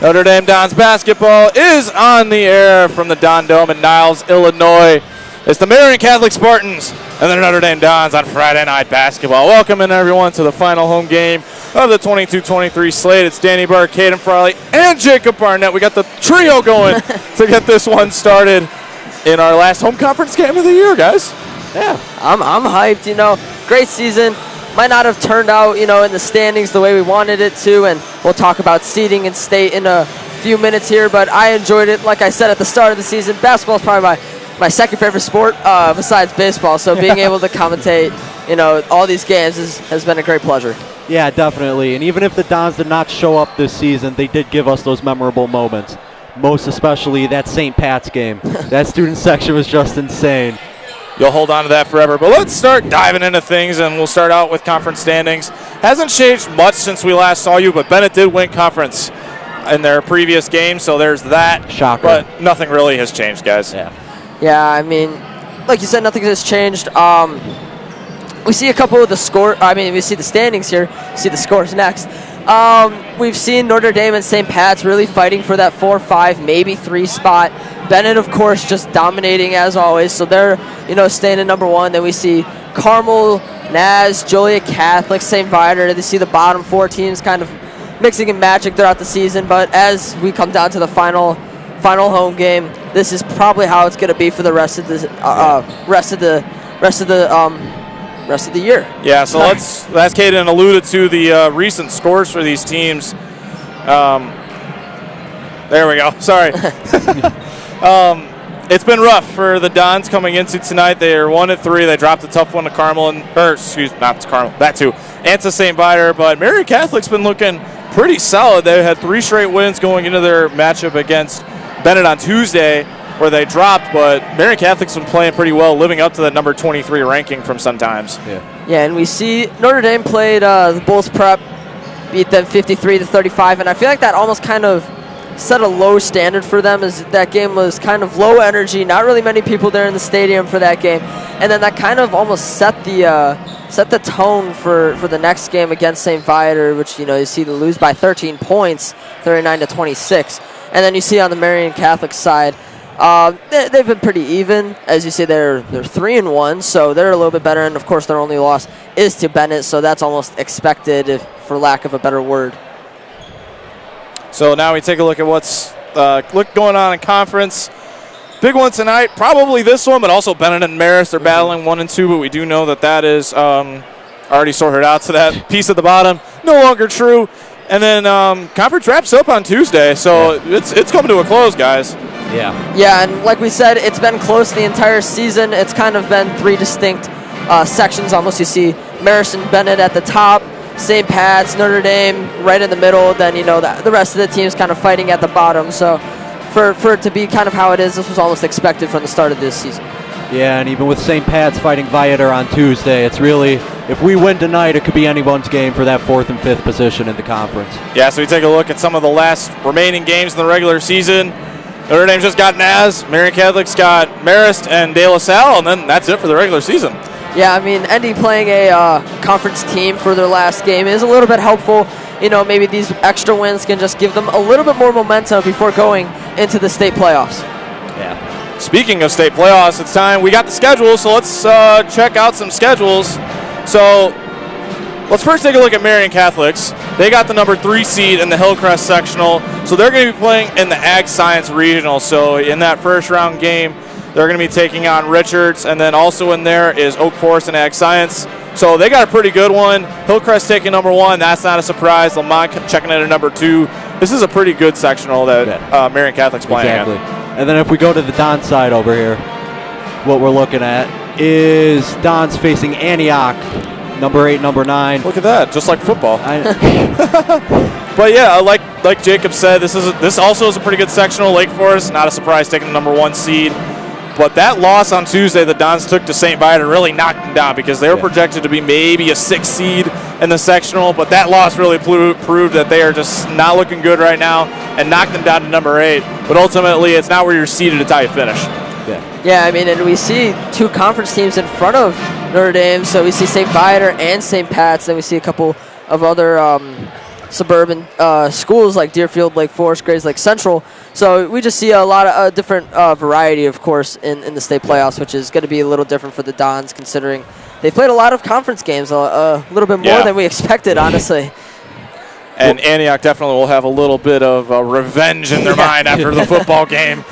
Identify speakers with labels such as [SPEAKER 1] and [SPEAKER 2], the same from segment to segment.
[SPEAKER 1] Notre Dame Dons basketball is on the air from the Don Dome in Niles, Illinois. It's the Marian Catholic Spartans and the Notre Dame Dons on Friday Night Basketball. Welcoming everyone to the final home game of the 22-23 slate. It's Danny Burke, Caden Farley, and Jacob Barnett. We got the trio going to get this one started in our last home conference game of the year, guys.
[SPEAKER 2] Yeah, I'm hyped. Great season. Might not have turned out, in the standings the way we wanted it to, and we'll talk about seeding and state in a few minutes here, but I enjoyed it. Like I said at the start of the season, basketball is probably my second favorite sport besides baseball, so being able to commentate, all these games has been a great pleasure.
[SPEAKER 3] Yeah, definitely, and even if the Dons did not show up this season, they did give us those memorable moments, most especially that St. Pat's game. That student section was just insane.
[SPEAKER 1] You'll hold on to that forever. But let's start diving into things, and we'll start out with conference standings. Hasn't changed much since we last saw you, but Bennett did win conference in their previous game, so there's that.
[SPEAKER 3] Shocker.
[SPEAKER 1] But nothing really has changed, guys.
[SPEAKER 2] Yeah, I mean, like you said, nothing has changed. We see a couple of the score. We see the standings here. See the scores next. We've seen Notre Dame and St. Pat's really fighting for that 4-5, maybe 3 spot. Bennett, of course, just dominating as always. So they're, staying at number 1. Then we see Carmel, Naz, Joliet Catholic, St. Viator. They see the bottom 4 teams kind of mixing and matching throughout the season. But as we come down to the final home game, this is probably how it's going to be for the rest of the year.
[SPEAKER 1] Yeah. So as Caden alluded to, the recent scores for these teams. There we go. Sorry. It's been rough for the Dons coming into tonight. They are 1-3. They dropped a tough one to Carmel and to St. Viator. But Marian Catholic's been looking pretty solid. They had 3 straight wins going into their matchup against Bennett on Tuesday, where they dropped. But Marian Catholic's been playing pretty well, living up to that number 23 ranking from sometimes.
[SPEAKER 2] Yeah, and we see Notre Dame played the Bulls Prep, beat them 53-35, and I feel like that almost kind of set a low standard for them, as that game was kind of low energy, not really many people there in the stadium for that game, and then that kind of almost set the tone for the next game against St. Viator, which you see them lose by 13 points, 39-26, and then you see on the Marian Catholic side, they've been pretty even. As you say, they're 3-1, so they're a little bit better, and of course their only loss is to Bennett, so that's almost expected, for lack of a better word.
[SPEAKER 1] So now we take a look at what's going on in conference. Big one tonight, probably this one, but also Bennett and Marist. They're battling 1 and 2, but we do know that is already sorted out. So that piece at the bottom, no longer true. And then conference wraps up on Tuesday, so it's coming to a close, guys.
[SPEAKER 2] Yeah, and like we said, it's been close the entire season. It's kind of been 3 distinct sections almost. You see Marist and Bennett at the top, St. Pat's, Notre Dame right in the middle, then the rest of the teams kind of fighting at the bottom. So for it to be kind of how it is, this was almost expected from the start of this season.
[SPEAKER 3] Yeah, and even with St. Pat's fighting Viator on Tuesday, it's really, if we win tonight, it could be anyone's game for that 4th and 5th position in the conference.
[SPEAKER 1] Yeah, so we take a look at some of the last remaining games in the regular season. Notre Dame's just got Naz, Marian Catholic's got Marist and De La Salle, and then that's it for the regular season.
[SPEAKER 2] Yeah, ND playing a conference team for their last game is a little bit helpful. Maybe these extra wins can just give them a little bit more momentum before going into the state playoffs.
[SPEAKER 1] Yeah. Speaking of state playoffs, it's time. We got the schedule, so let's check out some schedules. So let's first take a look at Marian Catholics. They got the number 3 seed in the Hillcrest sectional, so they're going to be playing in the Ag Science Regional. So in that first round game, they're going to be taking on Richards, and then also in there is Oak Forest and Ag Science. So they got a pretty good one. Hillcrest taking number 1. That's not a surprise. Lamont checking in at number 2. This is a pretty good sectional that Marian Catholic's playing
[SPEAKER 3] Exactly.
[SPEAKER 1] at.
[SPEAKER 3] And then if we go to the Don side over here, what we're looking at is Don's facing Antioch, number 8, number 9.
[SPEAKER 1] Look at that, just like football. But yeah, like Jacob said, this also is a pretty good sectional. Lake Forest, not a surprise, taking the number 1 seed. But that loss on Tuesday that Dons took to St. Viator really knocked them down, because they were projected to be maybe a 6th seed in the sectional, but that loss really proved that they are just not looking good right now and knocked them down to number 8. But ultimately, it's not where you're seeded, it's how you finish.
[SPEAKER 2] Yeah, and we see 2 conference teams in front of Notre Dame, so we see St. Viator and St. Pat's, then we see a couple of other suburban schools like Deerfield, Lake Forest, Grays Lake Central. So we just see a lot of different variety, of course, in the state playoffs, which is going to be a little different for the Dons, considering they played a lot of conference games, a little bit more than we expected, honestly.
[SPEAKER 1] And Antioch definitely will have a little bit of revenge in their mind after the football game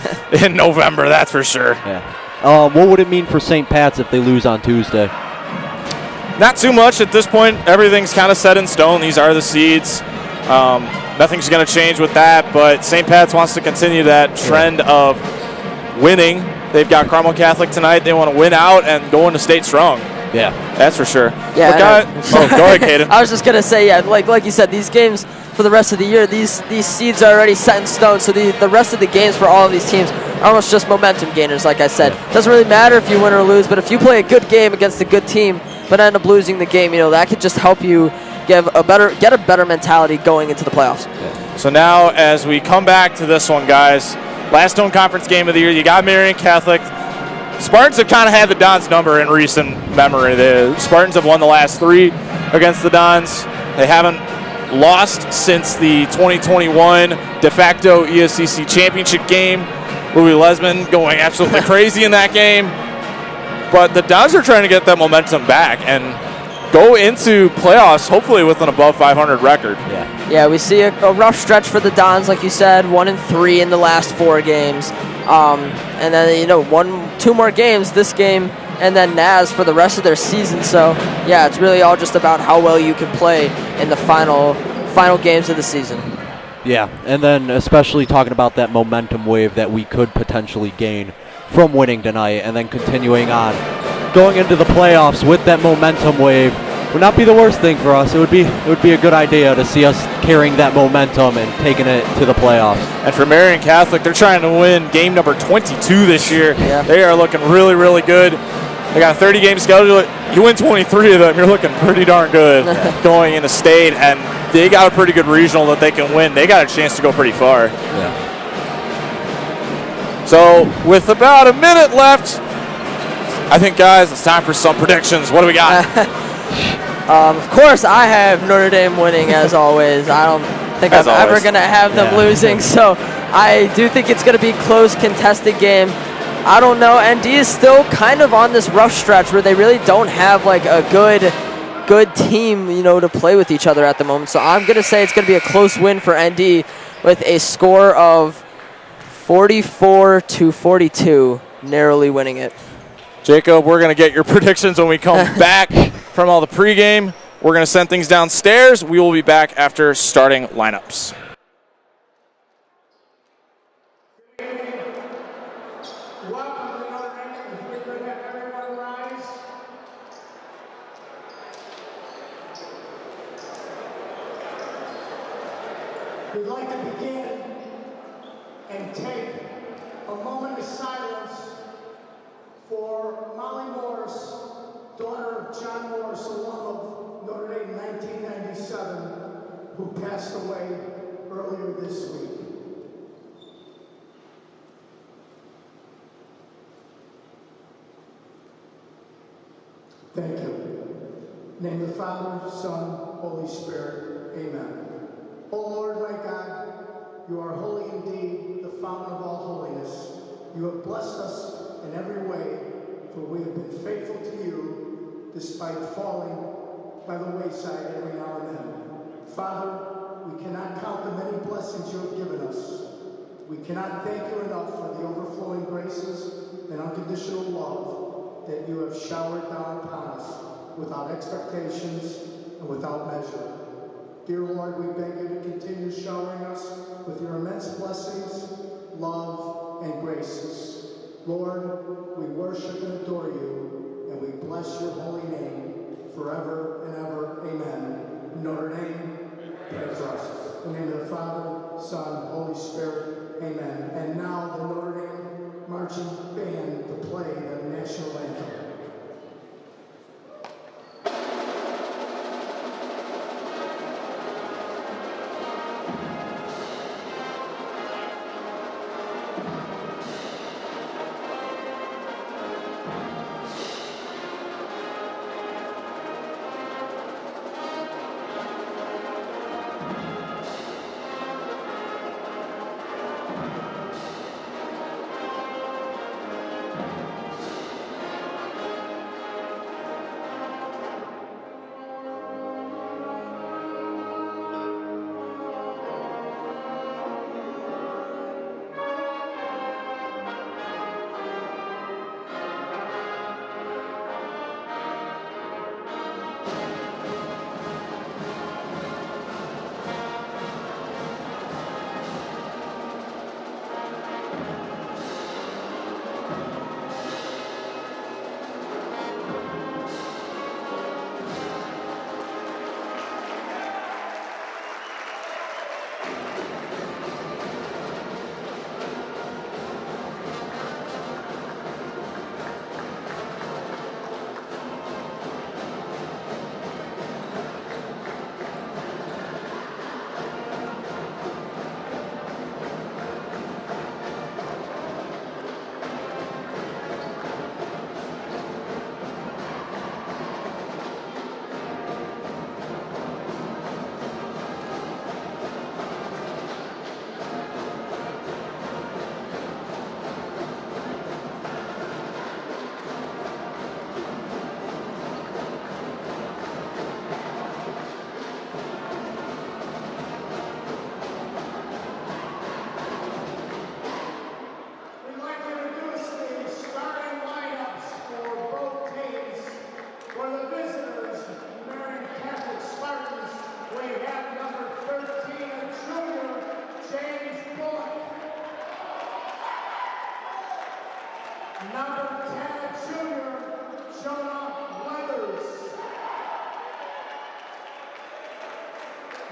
[SPEAKER 1] in November, that's for sure.
[SPEAKER 3] Yeah. What would it mean for St. Pat's if they lose on Tuesday?
[SPEAKER 1] Not too much at this point. Everything's kind of set in stone. These are the seeds. Nothing's going to change with that, but St. Pat's wants to continue that trend of winning. They've got Carmel Catholic tonight. They want to win out and go into state strong.
[SPEAKER 3] Yeah.
[SPEAKER 1] That's for sure.
[SPEAKER 2] Yeah.
[SPEAKER 1] Go ahead, Caden.
[SPEAKER 2] I was just going to say, yeah, like you said, these games for the rest of the year, these seeds are already set in stone, so the rest of the games for all of these teams are almost just momentum gainers, like I said. Doesn't really matter if you win or lose, but if you play a good game against a good team but end up losing the game, that could just help you get a better mentality going into the playoffs.
[SPEAKER 3] Yeah.
[SPEAKER 1] So now as we come back to this one, guys, last home conference game of the year, you got Marian Catholic. Spartans have kind of had the Dons number in recent memory. The Spartans have won the last 3 against the Dons. They haven't lost since the 2021 de facto ESCC championship game. Louis Lesman going absolutely crazy in that game. But the Dons are trying to get that momentum back and go into playoffs hopefully with an above 500 record.
[SPEAKER 2] Yeah, we see a rough stretch for the Dons, like you said, 1-3 in the last 4 games. And then, 2 more games, this game and then NAS for the rest of their season. So, yeah, it's really all just about how well you can play in the final games of the season.
[SPEAKER 3] Yeah, and then especially talking about that momentum wave that we could potentially gain from winning tonight and then continuing on. Going into the playoffs with that momentum wave would not be the worst thing for us. It would be a good idea to see us carrying that momentum and taking it to the playoffs.
[SPEAKER 1] And for Marian Catholic, they're trying to win game number 22 this year.
[SPEAKER 2] Yeah.
[SPEAKER 1] They are looking really, really good. They got a 30-game schedule. You win 23 of them, you're looking pretty darn good going into state. And they got a pretty good regional that they can win. They got a chance to go pretty far.
[SPEAKER 3] Yeah.
[SPEAKER 1] So with about a minute left, I think, guys, it's time for some predictions. What do we got?
[SPEAKER 2] Of course, I have Notre Dame winning, as always. I don't think I'm ever going to have them losing. So I do think it's going to be a close, contested game. I don't know. ND is still kind of on this rough stretch where they really don't have like a good team, to play with each other at the moment. So I'm going to say it's going to be a close win for ND with a score of 44-42, narrowly winning it.
[SPEAKER 1] Jacob, we're going to get your predictions when we come back from all the pregame. We're going to send things downstairs. We will be back after starting lineups.
[SPEAKER 4] We'd like to begin and take a moment of silence for Molly Morris, daughter of John Morris, alum of Notre Dame in 1997, who passed away earlier this week. Thank you. In the name of the Father, Son, Holy Spirit. Amen. O Lord, my God, you are holy indeed, the fountain of all holiness. You have blessed us in every way, for we have been faithful to you, despite falling by the wayside every now and then. Father, we cannot count the many blessings you have given us. We cannot thank you enough for the overflowing graces and unconditional love that you have showered down upon us without expectations and without measure. Dear Lord, we beg you to continue showering us with your immense blessings, love, and graces. Lord, we worship and adore you, and we bless your holy name forever and ever. Amen. Notre Dame, pray for us. In the name of the Father, Son, Holy Spirit. Amen. And now the Notre Dame marching band to play the national anthem.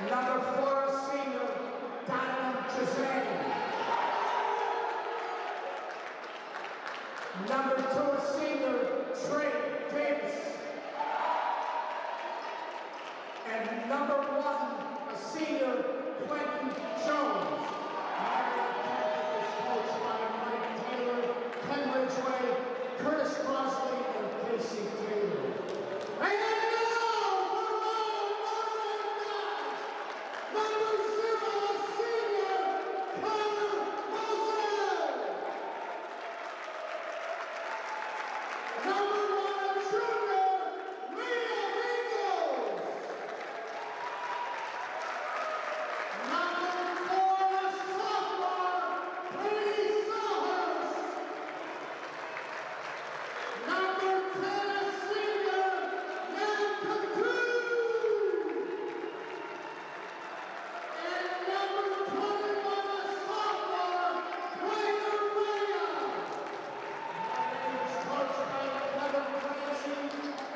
[SPEAKER 4] Number 4, senior, Donovan Chazan. Number 2, senior, Trey Davis. And number 1, a senior, Quentin Jones. Marian Catholic is coached by Mike Taylor, Ken Ridgway, Curtis Crossley, and Casey Taylor. And number 0, senior, Connor Moses. Number 1, junior, Liam Eagles. Number 4, sophomore, Brady Sellers. Number 10, senior, Yan Couture. And number 21, sophomore, Rainer Raya. It's coached by Kevin Clancy,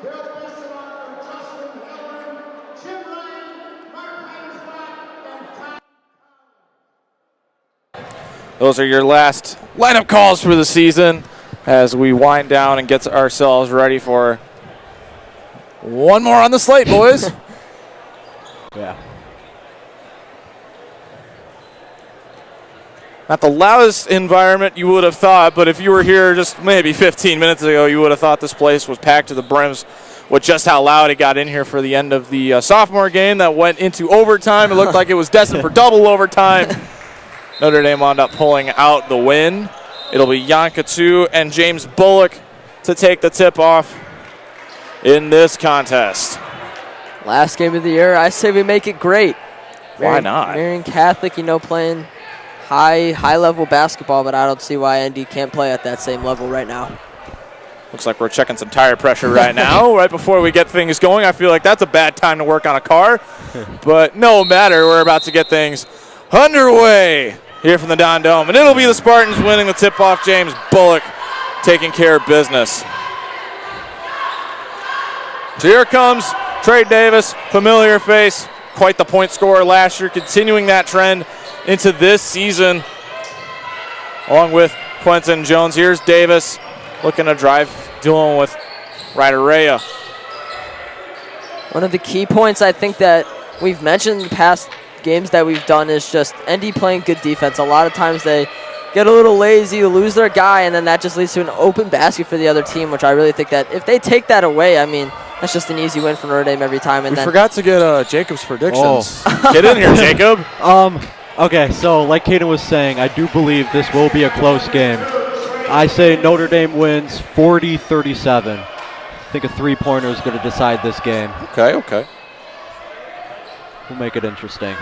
[SPEAKER 4] Bill Bismarck, Justin Hillman, Jim Ryan, Mark Heinsbach, and Tom.
[SPEAKER 1] Those are your last lineup calls for the season as we wind down and get ourselves ready for one more on the slate, boys.
[SPEAKER 3] Yeah.
[SPEAKER 1] Not the loudest environment you would have thought, but if you were here just maybe 15 minutes ago, you would have thought this place was packed to the brims with just how loud it got in here for the end of the sophomore game that went into overtime. It looked like it was destined for double overtime. Notre Dame wound up pulling out the win. It'll be Yan Couture and James Bullock to take the tip-off in this contest.
[SPEAKER 2] Last game of the year, I say we make it great.
[SPEAKER 1] Why not?
[SPEAKER 2] Marian Catholic, playing high-level basketball, but I don't see why ND can't play at that same level right now.
[SPEAKER 1] Looks like we're checking some tire pressure right now, right before we get things going. I feel like that's a bad time to work on a car. But no matter, we're about to get things underway here from the Don Dome. And it'll be the Spartans winning the tip-off. James Bullock taking care of business. So here comes Trey Davis, familiar face, quite the point scorer last year, continuing that trend into this season, along with Quentin Jones. Here's Davis looking to drive, dealing with Ryder Raya.
[SPEAKER 2] One of the key points I think that we've mentioned in the past games that we've done is just ND playing good defense. A lot of times they get a little lazy, lose their guy, and then that just leads to an open basket for the other team, which I really think that if they take that away, I mean, that's just an easy win for Notre Dame every time. And
[SPEAKER 1] We
[SPEAKER 2] then
[SPEAKER 1] forgot to get Jacob's predictions. Get in here, Jacob.
[SPEAKER 3] Okay, so like Caden was saying, I do believe this will be a close game. I say Notre Dame wins 40-37. I think a three-pointer is going to decide this game.
[SPEAKER 1] Okay.
[SPEAKER 3] We'll make it interesting.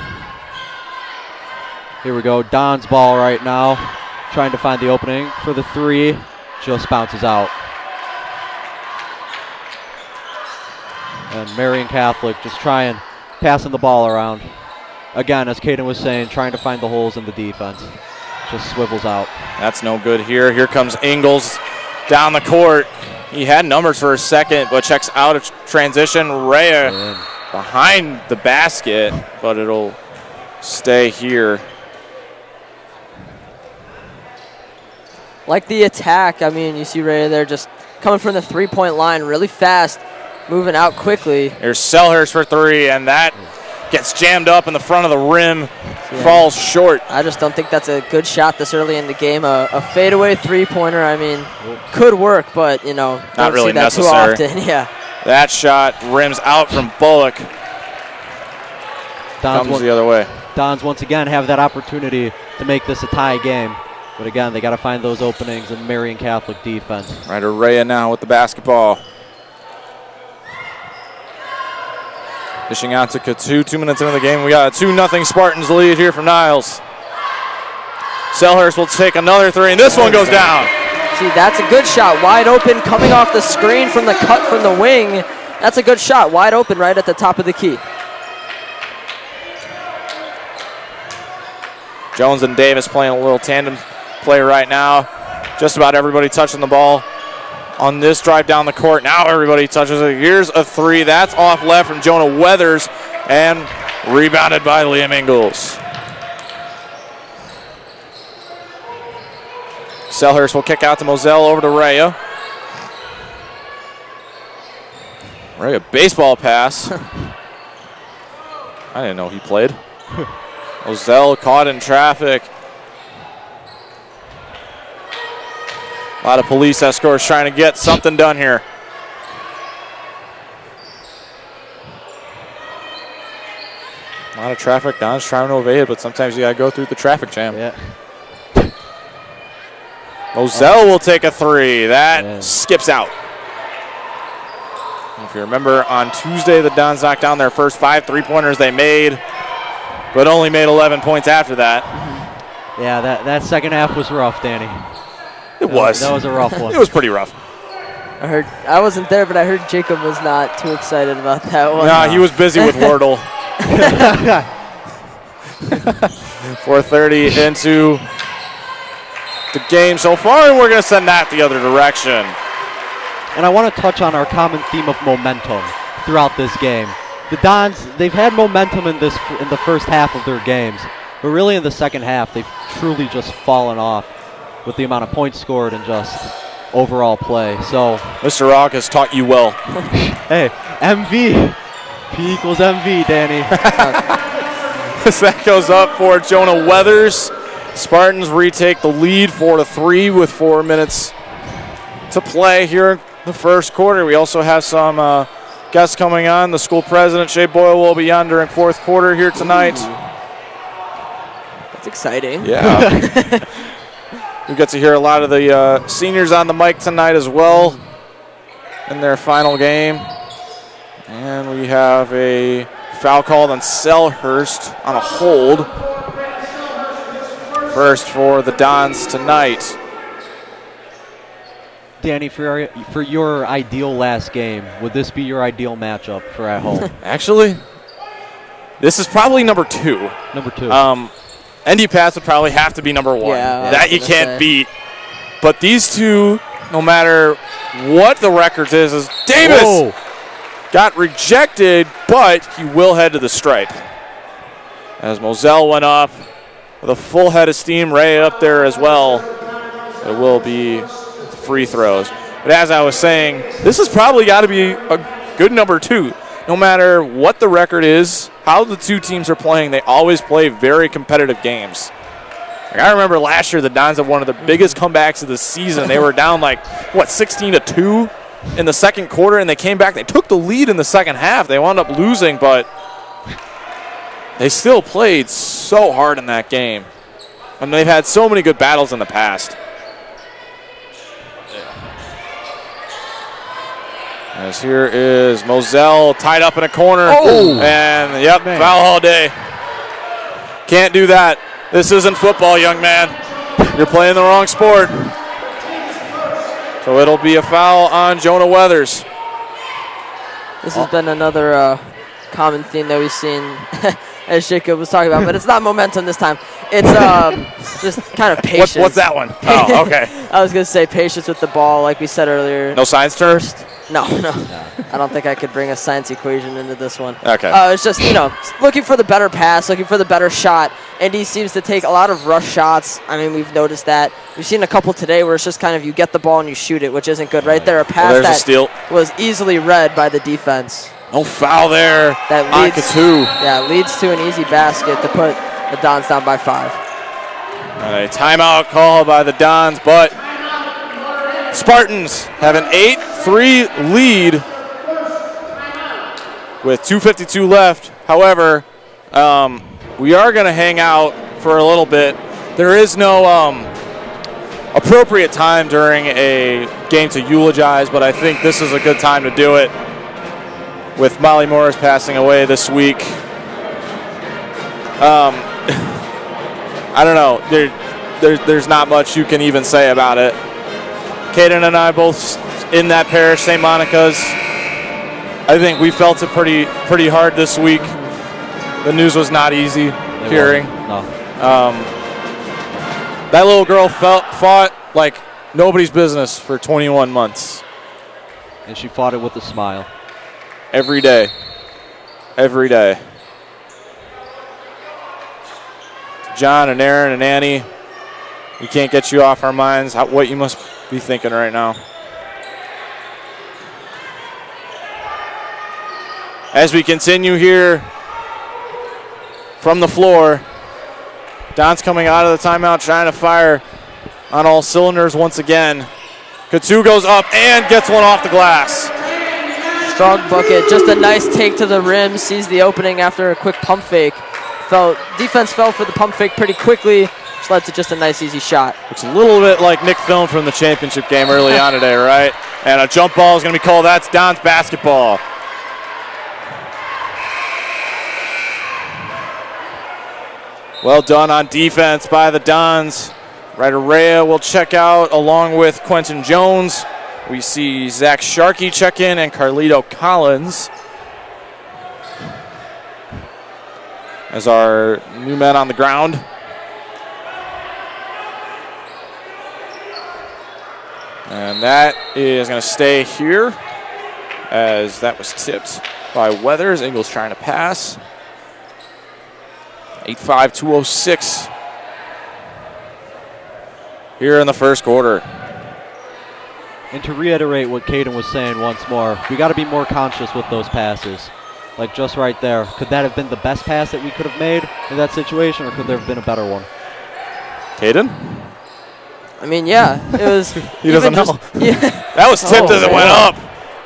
[SPEAKER 3] Here we go. Don's ball right now. Trying to find the opening for the three. Just bounces out. And Marian Catholic just passing the ball around. Again, as Caden was saying, trying to find the holes in the defense. Just swivels out.
[SPEAKER 1] That's no good here. Here comes Ingles down the court. He had numbers for a second, but checks out of transition. Raya behind the basket, but it'll stay here.
[SPEAKER 2] like the attack, I mean, you see Raya there just coming from the three-point line really fast, moving out quickly.
[SPEAKER 1] Here's Selhurst for three, and that gets jammed up in the front of the rim, falls short.
[SPEAKER 2] I just don't think that's a good shot this early in the game. A fadeaway three-pointer, I mean, could work, but, you know,
[SPEAKER 1] not really
[SPEAKER 2] see that
[SPEAKER 1] necessary.
[SPEAKER 2] too often. Yeah.
[SPEAKER 1] That shot rims out from Bullock. Comes the other way.
[SPEAKER 3] Dons once again have that opportunity to make this a tie game. But again, they got to find those openings in Marian Catholic defense.
[SPEAKER 1] Ryder Raya now with the basketball. Dishing out to Couture. 2 minutes into the game. We got a 2-0 Spartans lead here from Niles. Selhurst will take another three, and this one goes down.
[SPEAKER 2] See, that's a good shot. Wide open, coming off the screen from the cut from the wing. That's a good shot. Wide open right at the top of the key.
[SPEAKER 1] Jones and Davis playing a little tandem play right now. Just about everybody touching the ball on this drive down the court. Now everybody touches it. Here's a three. That's off left from Jonah Weathers. And Rebounded by Liam Ingalls. Selhurst will kick out to Moselle, over to Rhea. Rhea, baseball pass. I didn't know he played. Moselle caught in traffic. A lot of police escorts trying to get something done here. A lot of traffic. Don's trying to evade it, but sometimes you got to go through the traffic jam.
[SPEAKER 3] Yeah.
[SPEAKER 1] Moselle will take a three. That skips out. If you remember, on Tuesday, the Dons knocked down their first 5 3-pointers they made, but only made 11 points after that.
[SPEAKER 3] Yeah, that second half was rough, Danny.
[SPEAKER 1] It was.
[SPEAKER 3] That was a rough one.
[SPEAKER 1] It was pretty rough.
[SPEAKER 2] I wasn't there, but I heard Jacob was not too excited about that one.
[SPEAKER 1] Nah, he was busy with Wordle. 4:30 into the game so far, and we're going to send that the other direction.
[SPEAKER 3] And I want to touch on our common theme of momentum throughout this game. The Dons, they've had momentum in the first half of their games, but really in the second half, they've truly just fallen off with the amount of points scored and just overall play. So
[SPEAKER 1] Mr. Rock has taught you well.
[SPEAKER 3] Hey, MV. P equals MV, Danny.
[SPEAKER 1] That goes up for Jonah Weathers. Spartans retake the lead 4-3 with 4 minutes to play here in the first quarter. We also have some guests coming on. The school president, Shea Boyle, will be on during fourth quarter here tonight.
[SPEAKER 2] That's exciting.
[SPEAKER 1] Yeah. We get to hear a lot of the seniors on the mic tonight as well in their final game. And we have a foul called on Selhurst on a hold. First for the Dons tonight.
[SPEAKER 3] Danny, for your ideal last game, would this be your ideal matchup for at home?
[SPEAKER 1] Actually, this is probably number 2.
[SPEAKER 3] Number 2.
[SPEAKER 1] ND Pass would probably have to be number 1.
[SPEAKER 2] Yeah,
[SPEAKER 1] that you can't beat. But these two, no matter what the record is Davis.
[SPEAKER 3] Whoa.
[SPEAKER 1] Got rejected, but he will head to the stripe. As Moselle went up with a full head of steam, Ray up there as well. It will be free throws. But as I was saying, this has probably got to be a good number 2. No matter what the record is, how the two teams are playing, they always play very competitive games. Like I remember last year the Dons had one of the biggest comebacks of the season. They were down 16-2 in the second quarter, and they came back. They took the lead in the second half. They wound up losing, but they still played so hard in that game. And they've had so many good battles in the past. As here is Moselle tied up in a corner.
[SPEAKER 3] Oh.
[SPEAKER 1] And, foul all day. Can't do that. This isn't football, young man. You're playing the wrong sport. So it'll be a foul on Jonah Weathers.
[SPEAKER 2] This has been another common theme that we've seen, as Jacob was talking about, but it's not momentum this time. It's just kind of patience.
[SPEAKER 1] What's that one? Oh, okay.
[SPEAKER 2] I was going to say patience with the ball, like we said earlier.
[SPEAKER 1] No science terms?
[SPEAKER 2] No. I don't think I could bring a science equation into this one.
[SPEAKER 1] Okay.
[SPEAKER 2] It's just, looking for the better pass, looking for the better shot. And he seems to take a lot of rush shots. I mean, we've noticed that. We've seen a couple today where it's just kind of you get the ball and you shoot it, which isn't good. Right there, a pass
[SPEAKER 1] a steal.
[SPEAKER 2] Was easily read by the defense.
[SPEAKER 1] No foul there.
[SPEAKER 2] That leads to an easy basket to put the Dons down by 5.
[SPEAKER 1] A timeout call by the Dons, but Spartans have an 8-3 lead with 2:52 left. However, we are going to hang out for a little bit. There is no appropriate time during a game to eulogize, but I think this is a good time to do it with Molly Morris passing away this week. I don't know. There's not much you can even say about it. Caden and I both in that parish, St. Monica's. I think we felt it pretty hard this week. The news was not easy hearing.
[SPEAKER 3] No.
[SPEAKER 1] That little girl fought like nobody's business for 21 months.
[SPEAKER 3] And she fought it with a smile.
[SPEAKER 1] Every day. Every day. John and Aaron and Annie, we can't get you off our minds, what you must be thinking right now. As we continue here from the floor, Don's coming out of the timeout trying to fire on all cylinders once again. Katsu goes up and gets one off the glass.
[SPEAKER 2] Strong bucket, just a nice take to the rim, sees the opening after a quick pump fake. Defense fell for the pump fake pretty quickly, which led to just a nice easy shot.
[SPEAKER 1] Looks a little bit like Nick Film from the championship game early on today, right? And a jump ball is going to be called. That's Don's basketball. Well done on defense by the Dons. Ryder Rea will check out along with Quentin Jones. We see Zach Sharkey check in and Carlito Collins as our new men on the ground. And that is going to stay here as that was tipped by Weathers. Ingles trying to pass. 8-5-206 here in the first quarter.
[SPEAKER 3] And to reiterate what Caden was saying once more, we got to be more conscious with those passes. Like just right there. Could that have been the best pass that we could have made in that situation, or could there have been a better one?
[SPEAKER 1] Caden?
[SPEAKER 2] I mean, yeah, it was.
[SPEAKER 1] He doesn't know.
[SPEAKER 2] Yeah.
[SPEAKER 1] That was tipped as it went up.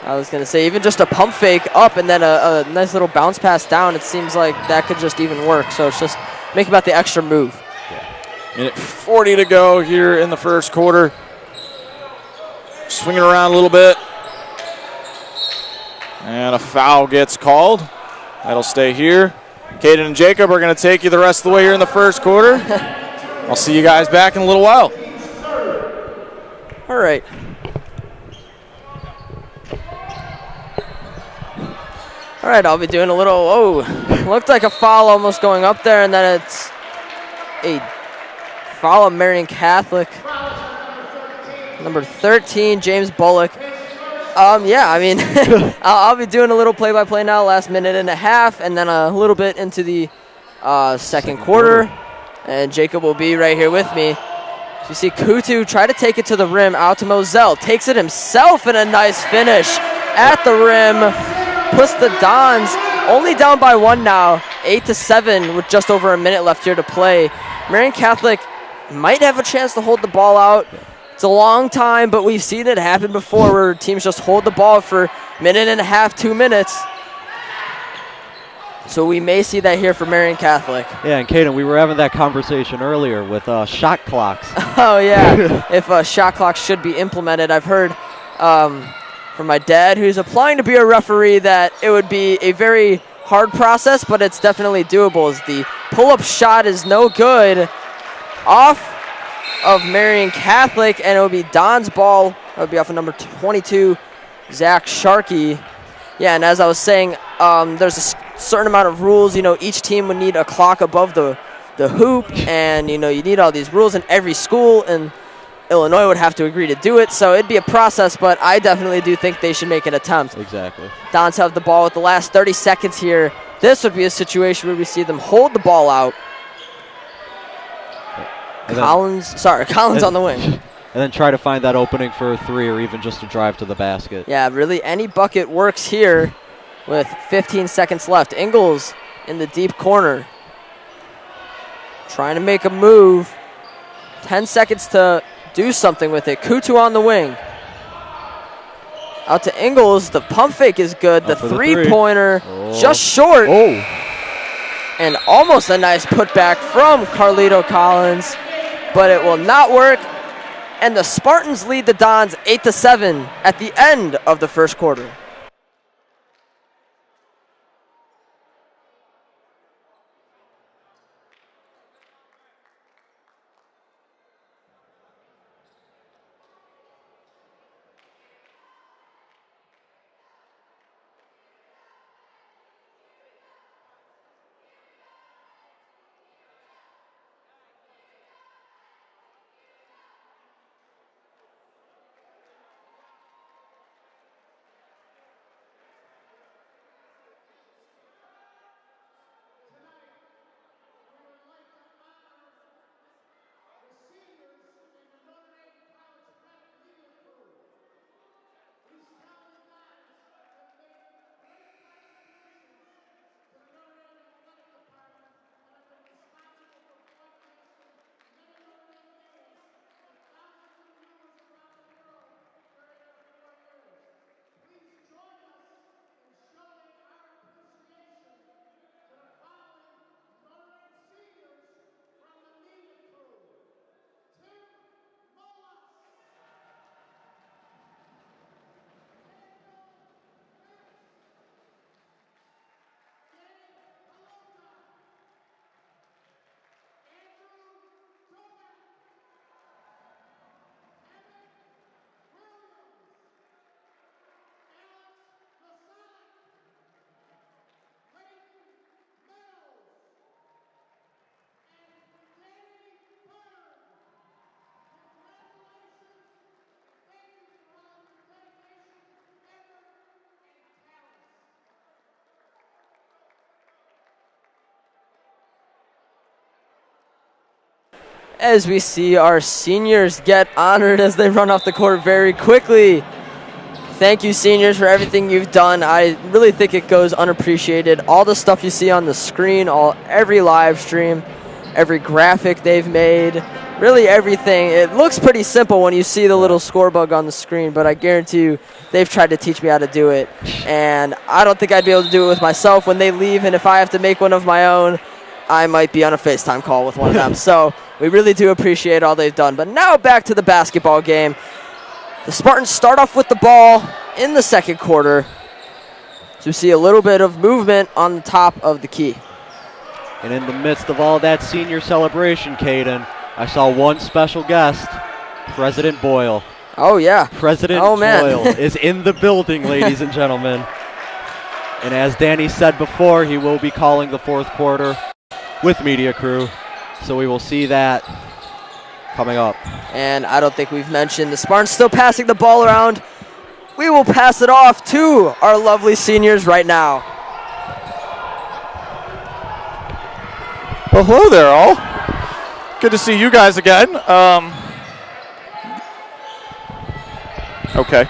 [SPEAKER 2] I was going to say, even just a pump fake up and then a nice little bounce pass down, it seems like that could just even work. So it's just make about the extra move.
[SPEAKER 3] Yeah.
[SPEAKER 1] Minute 40 to go here in the first quarter. Swinging around a little bit. And a foul gets called. That'll stay here. Caden and Jacob are going to take you the rest of the way here in the first quarter. I'll see you guys back in a little while.
[SPEAKER 2] All right. All right, I'll be doing a little, looked like a foul almost going up there, and then it's a foul of Marian Catholic. Number 13, James Bullock. Yeah, I mean, I'll be doing a little play-by-play now, last minute and a half, and then a little bit into the second quarter. And Jacob will be right here with me. So you see Kutu try to take it to the rim, out to Moselle. Takes it himself in a nice finish at the rim. Puts the Dons only down by one now, 8-7 with just over a minute left here to play. Marian Catholic might have a chance to hold the ball out. It's a long time, but we've seen it happen before where teams just hold the ball for a minute and a half, 2 minutes. So we may see that here for Marian Catholic.
[SPEAKER 3] Yeah, and Caden, we were having that conversation earlier with shot clocks.
[SPEAKER 2] Oh, yeah. If shot clocks should be implemented. I've heard from my dad, who's applying to be a referee, that it would be a very hard process, but it's definitely doable. As the pull-up shot is no good off of Marian Catholic, and it would be Don's ball. It would be off of number 22, Zach Sharkey. Yeah, and as I was saying, there's a certain amount of rules. You know, each team would need a clock above the hoop, and, you know, you need all these rules in every school, and Illinois would have to agree to do it, so it'd be a process, but I definitely do think they should make an attempt.
[SPEAKER 3] Exactly.
[SPEAKER 2] Dons have the ball with the last 30 seconds here. This would be a situation where we see them hold the ball out. Collins on the wing.
[SPEAKER 3] And then try to find that opening for a three or even just a drive to the basket.
[SPEAKER 2] Yeah, really any bucket works here with 15 seconds left. Ingles in the deep corner. Trying to make a move. 10 seconds to do something with it. Kutu on the wing. Out to Ingles. The pump fake is good. The three-pointer just short. And almost a nice putback from Carlito Collins. But it will not work. And the Spartans lead the Dons 8-7 at the end of the first quarter. as we see our seniors get honored as they run off the court very quickly. Thank you, seniors, for everything you've done. I really think it goes unappreciated. All the stuff you see on the screen, every live stream, every graphic they've made, really everything. It looks pretty simple when you see the little score bug on the screen, but I guarantee you they've tried to teach me how to do it. And I don't think I'd be able to do it with myself when they leave, and if I have to make one of my own, I might be on a FaceTime call with one of them. So we really do appreciate all they've done. But now back to the basketball game. The Spartans start off with the ball in the second quarter. So we see a little bit of movement on the top of the key.
[SPEAKER 3] And in the midst of all that senior celebration, Caden, I saw one special guest, President Boyle.
[SPEAKER 2] Oh, yeah.
[SPEAKER 3] President Boyle is in the building, ladies and gentlemen. And as Danny said before, he will be calling the fourth quarter with media crew. So we will see that coming up.
[SPEAKER 2] And I don't think we've mentioned the Spartans still passing the ball around. We will pass it off to our lovely seniors right now.
[SPEAKER 1] Well, hello there, all. Good to see you guys again. Okay.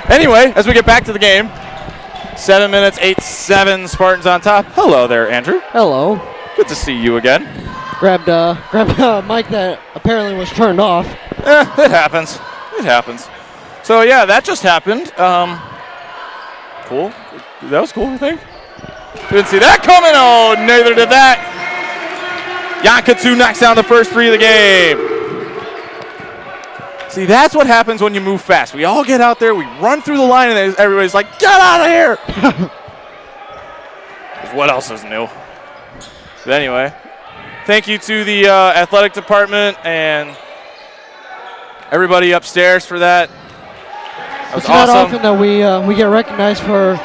[SPEAKER 1] Anyway, as we get back to the game, 7 minutes, 8-7, Spartans on top. Hello there, Andrew.
[SPEAKER 5] Hello.
[SPEAKER 1] Good to see you again.
[SPEAKER 5] Grabbed a mic that apparently was turned off.
[SPEAKER 1] It happens. It happens. So, yeah, that just happened. Cool. That was cool, I think. Didn't see that coming. Oh, neither did that. Yankatu knocks down the first three of the game. See, that's what happens when you move fast. We all get out there, we run through the line, and everybody's like, get out of here! What else is new? But anyway, thank you to the athletic department and everybody upstairs for that. That was
[SPEAKER 5] it's not
[SPEAKER 1] awesome.
[SPEAKER 5] often that we get recognized for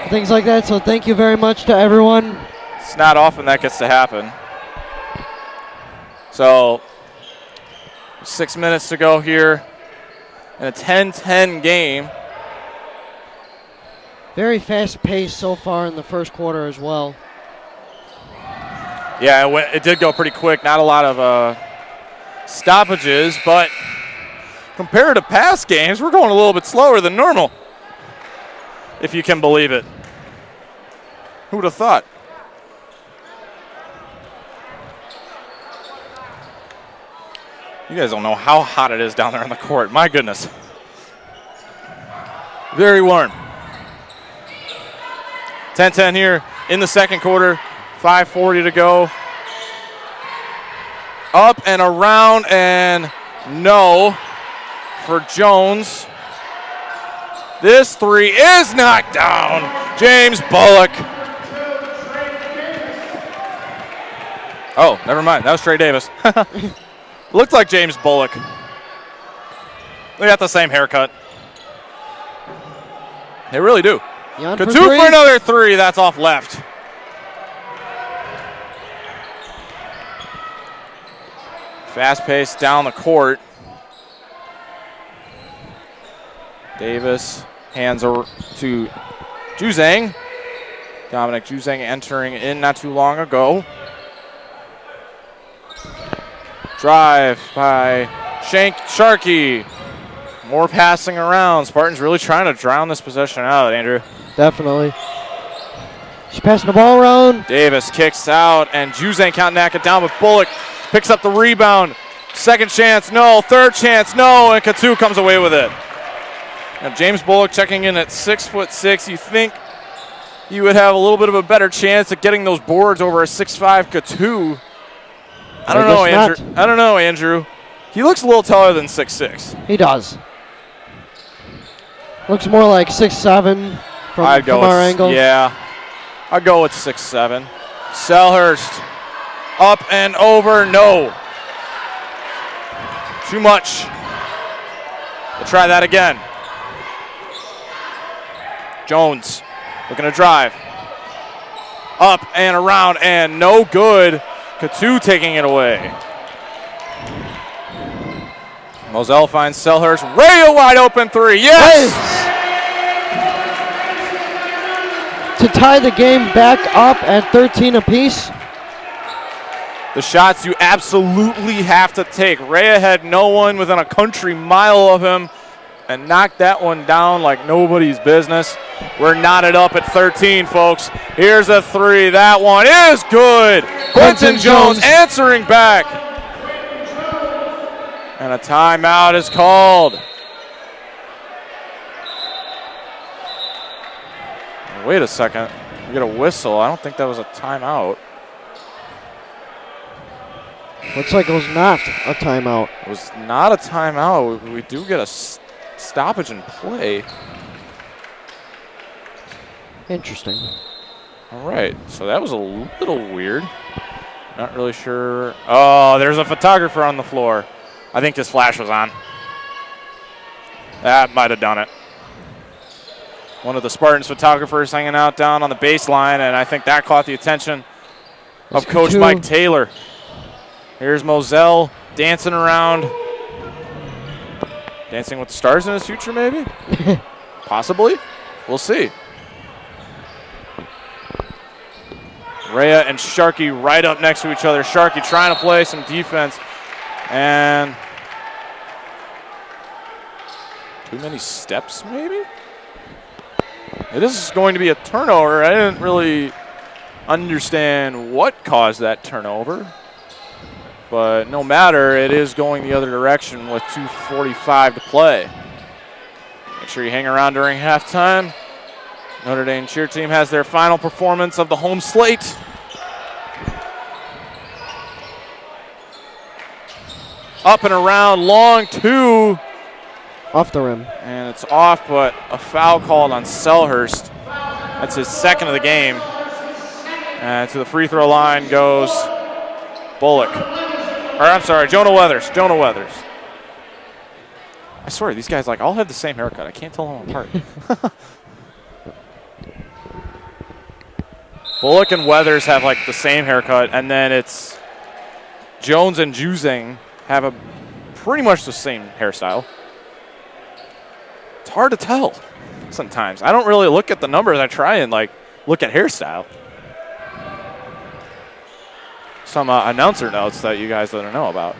[SPEAKER 5] things like that, so thank you very much to everyone.
[SPEAKER 1] It's not often that gets to happen. So, 6 minutes to go here in a 10-10 game.
[SPEAKER 5] Very fast pace so far in the first quarter as well.
[SPEAKER 1] Yeah, it did go pretty quick. Not a lot of stoppages, but compared to past games, we're going a little bit slower than normal, if you can believe it. Who would have thought? You guys don't know how hot it is down there on the court. My goodness. Very warm. 10-10 here in the second quarter. 5:40 to go. Up and around and no for Jones. This three is knocked down. James Bullock. Oh, never mind. That was Trey Davis. Looked like James Bullock. They got the same haircut. They really do. Couture for another three. That's off left. Fast pace down the court. Davis hands over to Juzang. Dominic Juzang entering in not too long ago. Drive by Sharkey. More passing around. Spartans really trying to drown this possession out, Andrew.
[SPEAKER 5] Definitely. She's passing the ball around.
[SPEAKER 1] Davis kicks out, and Juzang can't knock it down, but Bullock picks up the rebound. Second chance, no. Third chance, no. And Couture comes away with it. Now James Bullock checking in at 6'6". You think you would have a little bit of a better chance at getting those boards over a 6'5" Couture. I don't know, Andrew. I don't know, Andrew. He looks a little taller than 6'6".
[SPEAKER 5] He does. Looks more like 6'7" from our angle.
[SPEAKER 1] Yeah. I'd go with 6'7". Selhurst. Up and over. No. Too much. We'll try that again. Jones looking to drive. Up and around and no good. Couture taking it away. Moselle finds Selhurst. Ray, a wide open three. Yes!
[SPEAKER 5] To tie the game back up at 13 apiece.
[SPEAKER 1] the shots you absolutely have to take. Rhea had no one within a country mile of him and knocked that one down like nobody's business. We're knotted up at 13, folks. Here's a three. That one is good. Quentin Jones answering back. And a timeout is called. Wait a second. We get a whistle. I don't think that was a timeout.
[SPEAKER 5] Looks like it was not a timeout.
[SPEAKER 1] It was not a timeout. We do get a stoppage in play.
[SPEAKER 5] Interesting.
[SPEAKER 1] All right. So that was a little weird. Not really sure. Oh, there's a photographer on the floor. I think his flash was on. That might have done it. One of the Spartans photographers hanging out down on the baseline, and I think that caught the attention of Coach Mike Taylor. Here's Moselle dancing around. Dancing with the Stars in his future, maybe? Possibly. We'll see. Rhea and Sharkey right up next to each other. Sharkey trying to play some defense. And too many steps, maybe? It is going to be a turnover. I didn't really understand what caused that turnover. But no matter, it is going the other direction with 2:45 to play. Make sure you hang around during halftime. Notre Dame cheer team has their final performance of the home slate. Up and around, long two.
[SPEAKER 5] Off the rim.
[SPEAKER 1] And it's off, but a foul called on Selhurst. That's his second of the game. And to the free throw line goes Bullock. Or I'm sorry, Jonah Weathers. Jonah Weathers. I swear, these guys all have the same haircut. I can't tell them apart. Bullock and Weathers have the same haircut, and then it's Jones and Juzang have pretty much the same hairstyle. It's hard to tell sometimes. I don't really look at the numbers. I try and look at hairstyle. Some announcer notes that you guys don't know about.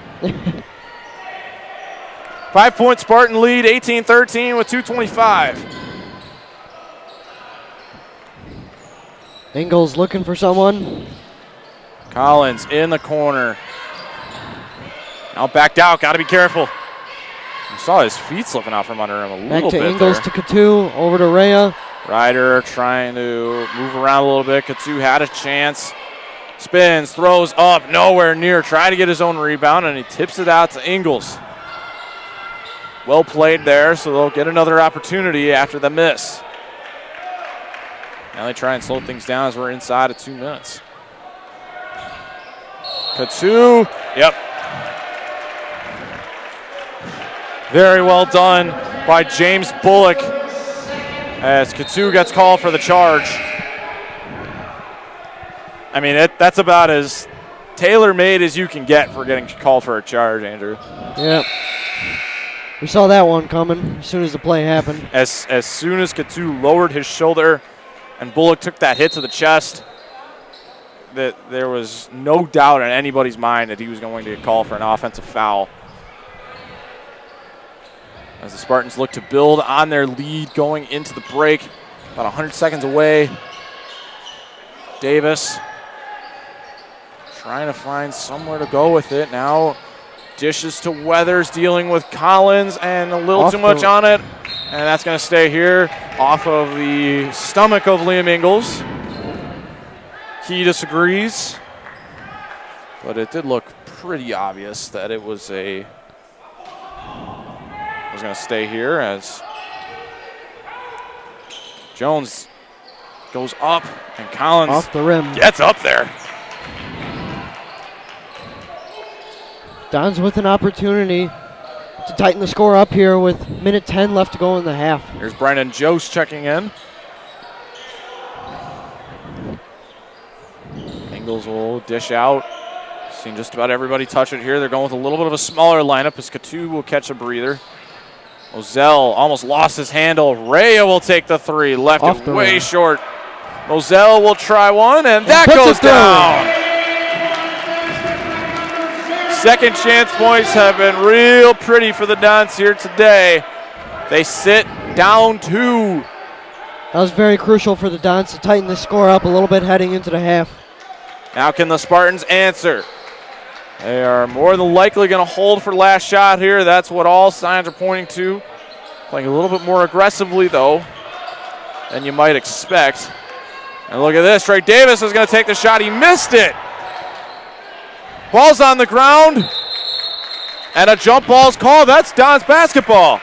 [SPEAKER 1] 5-point Spartan lead, 18-13 with 2:25.
[SPEAKER 5] Ingles looking for someone.
[SPEAKER 1] Collins in the corner. Now backed out. Got to be careful. I saw his feet slipping out from under him a little bit.
[SPEAKER 5] Back to Ingles
[SPEAKER 1] there.
[SPEAKER 5] to Katu. Over to Rhea.
[SPEAKER 1] Ryder trying to move around a little bit. Katu had a chance. Spins, throws up, nowhere near. Try to get his own rebound, and he tips it out to Ingles. Well played there, so they'll get another opportunity after the miss. Now they try and slow things down as we're inside of 2 minutes. Katu, yep. Very well done by James Bullock as Katu gets called for the charge. I mean, that's about as tailor-made as you can get for getting called for a charge, Andrew.
[SPEAKER 5] Yep. We saw that one coming as soon as the play happened.
[SPEAKER 1] As soon as Katu lowered his shoulder and Bullock took that hit to the chest, that there was no doubt in anybody's mind that he was going to get called for an offensive foul. As the Spartans look to build on their lead going into the break, about 100 seconds away. Davis trying to find somewhere to go with it. Now dishes to Weathers, dealing with Collins, and a little too much on it. And that's going to stay here off of the stomach of Liam Ingles. He disagrees, but it did look pretty obvious that it was going to stay here as Jones goes up and Collins
[SPEAKER 5] off the rim.
[SPEAKER 1] Gets up there.
[SPEAKER 5] Don's with an opportunity to tighten the score up here with minute 10 left to go in the half.
[SPEAKER 1] Here's Brendan Jost checking in. Ingles will dish out. Seen just about everybody touch it here. They're going with a little bit of a smaller lineup as Katu will catch a breather. Moselle almost lost his handle. Rhea will take the three. Left
[SPEAKER 5] off
[SPEAKER 1] it way
[SPEAKER 5] rim.
[SPEAKER 1] short. Moselle will try one, and that goes down. second chance points have been real pretty for the Dons here today. They sit down 2.
[SPEAKER 5] That was very crucial for the Dons to tighten the score up a little bit heading into the half.
[SPEAKER 1] Now can the Spartans answer? They are more than likely going to hold for last shot here. That's what all signs are pointing to. Playing a little bit more aggressively, though, than you might expect. And look at this. Trey Davis is going to take the shot. He missed it. Ball's on the ground. And a jump ball's called. That's Don's basketball.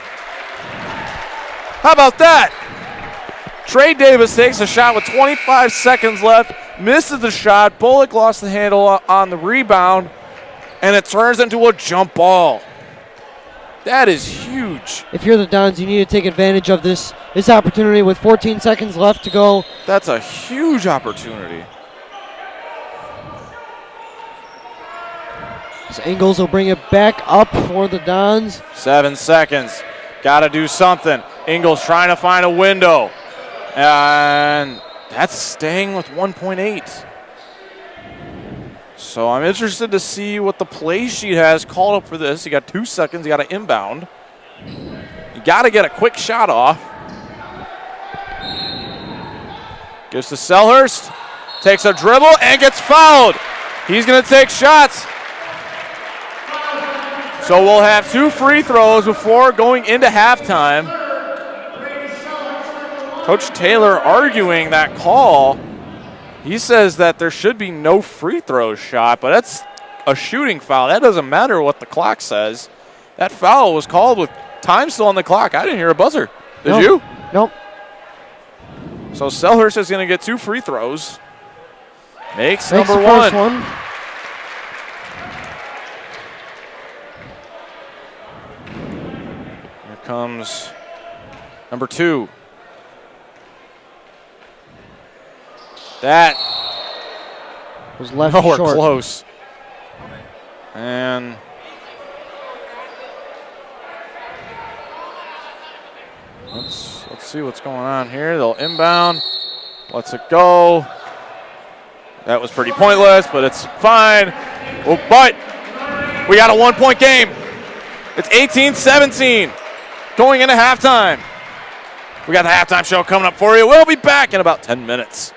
[SPEAKER 1] How about that? Trey Davis takes a shot with 25 seconds left. Misses the shot. Bullock lost the handle on the rebound. And it turns into a jump ball. That is huge.
[SPEAKER 5] If you're the Dons, you need to take advantage of this opportunity with 14 seconds left to go.
[SPEAKER 1] That's a huge opportunity.
[SPEAKER 5] So Ingles will bring it back up for the Dons.
[SPEAKER 1] 7 seconds. Got to do something. Ingles trying to find a window. And that's staying with 1.8. So I'm interested to see what the play sheet has called up for this. You got 2 seconds. You got to inbound. You got to get a quick shot off. Gives to Selhurst. Takes a dribble and gets fouled. He's going to take shots. So we'll have 2 free throws before going into halftime. Coach Taylor arguing that call. He says that there should be no free throw shot, but that's a shooting foul. That doesn't matter what the clock says. That foul was called with time still on the clock. I didn't hear a buzzer. Did you?
[SPEAKER 5] Nope.
[SPEAKER 1] So Selhurst is going to get 2 free throws. Makes
[SPEAKER 5] the
[SPEAKER 1] number
[SPEAKER 5] first
[SPEAKER 1] 1.
[SPEAKER 5] one.
[SPEAKER 1] Here comes number 2. That
[SPEAKER 5] was left
[SPEAKER 1] nowhere
[SPEAKER 5] short.
[SPEAKER 1] close. And let's see what's going on here. They'll inbound. Lets it go. That was pretty pointless, but it's fine. Oh, but we got a 1-point game. It's 18-17 going into halftime. We got the halftime show coming up for you. We'll be back in about 10 minutes.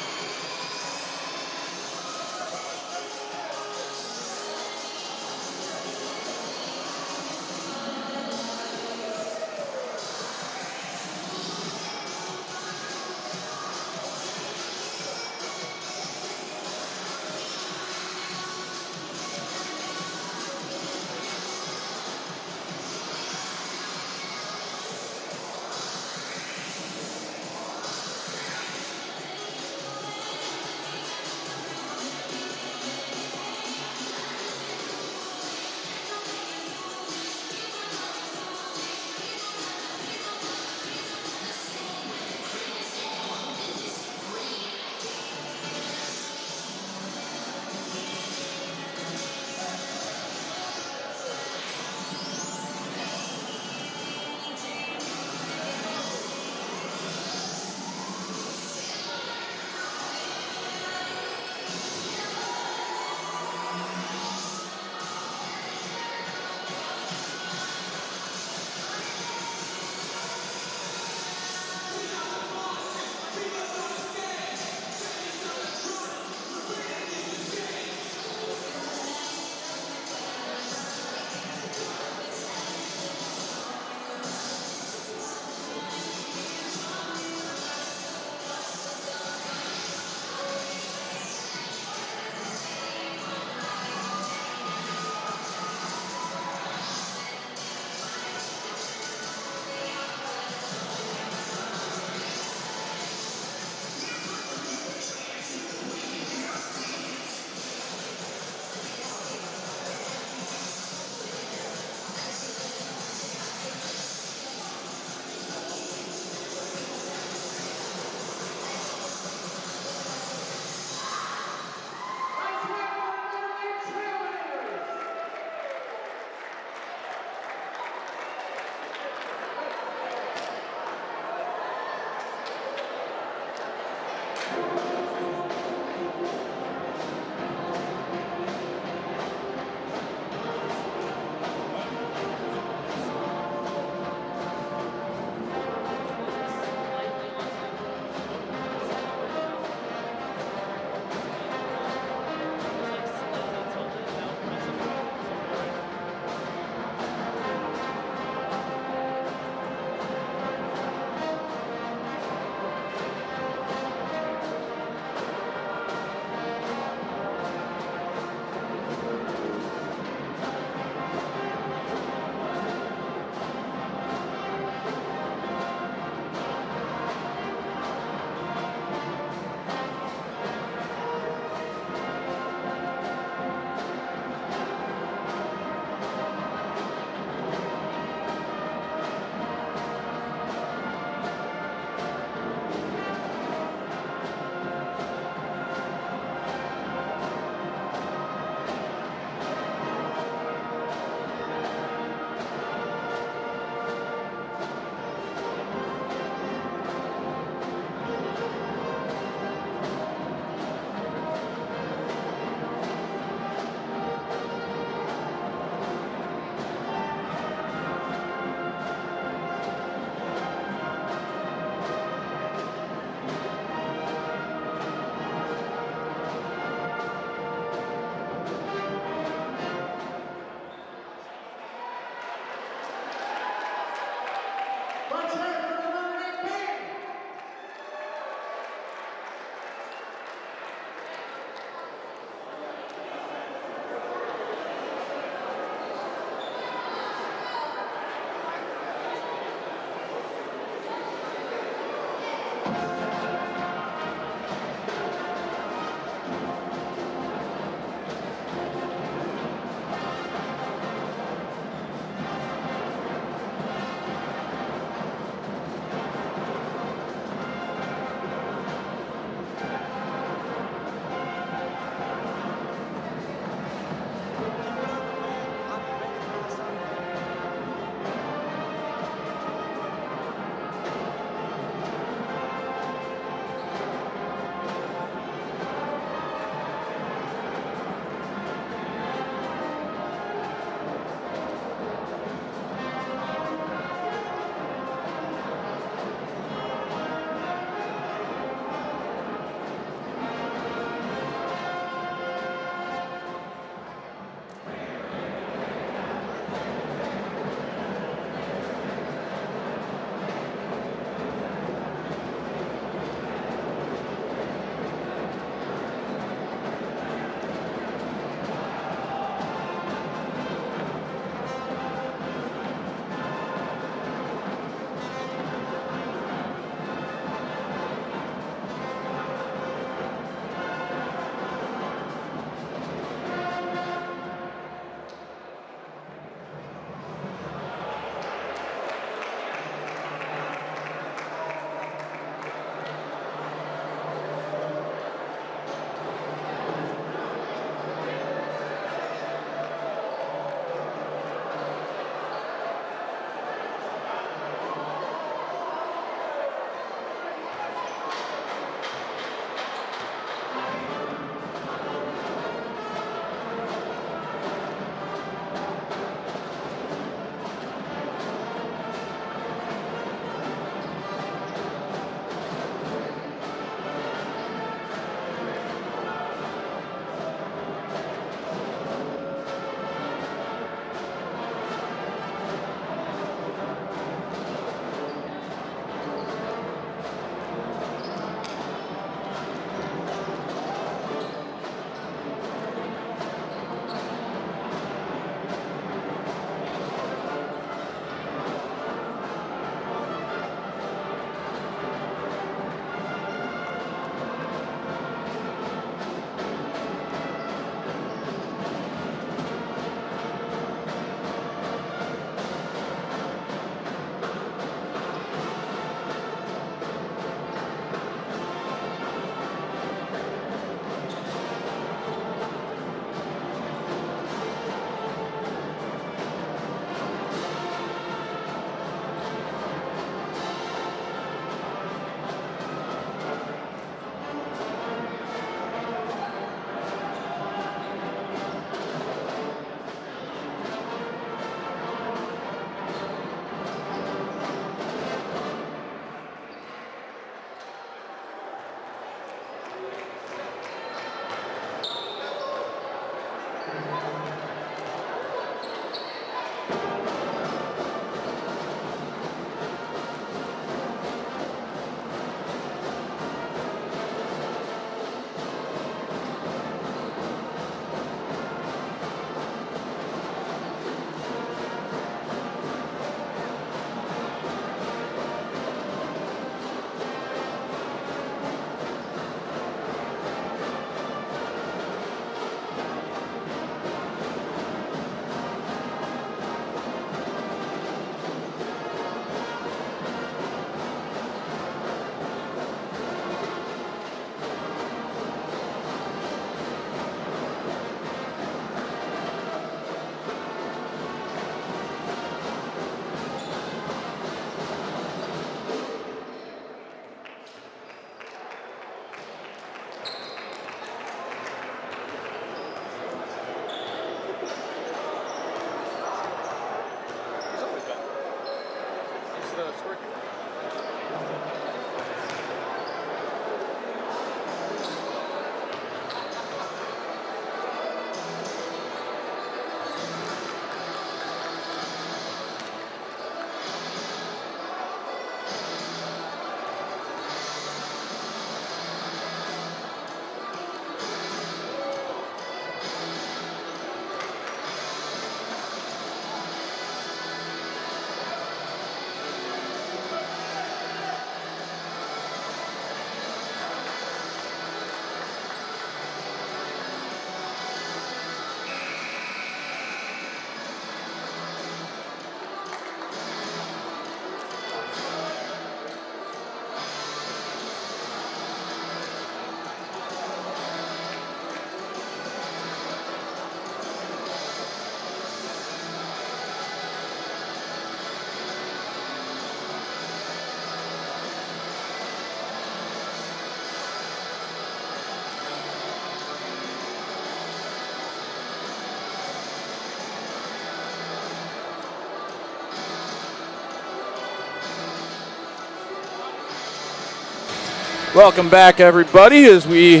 [SPEAKER 1] Welcome back, everybody, as we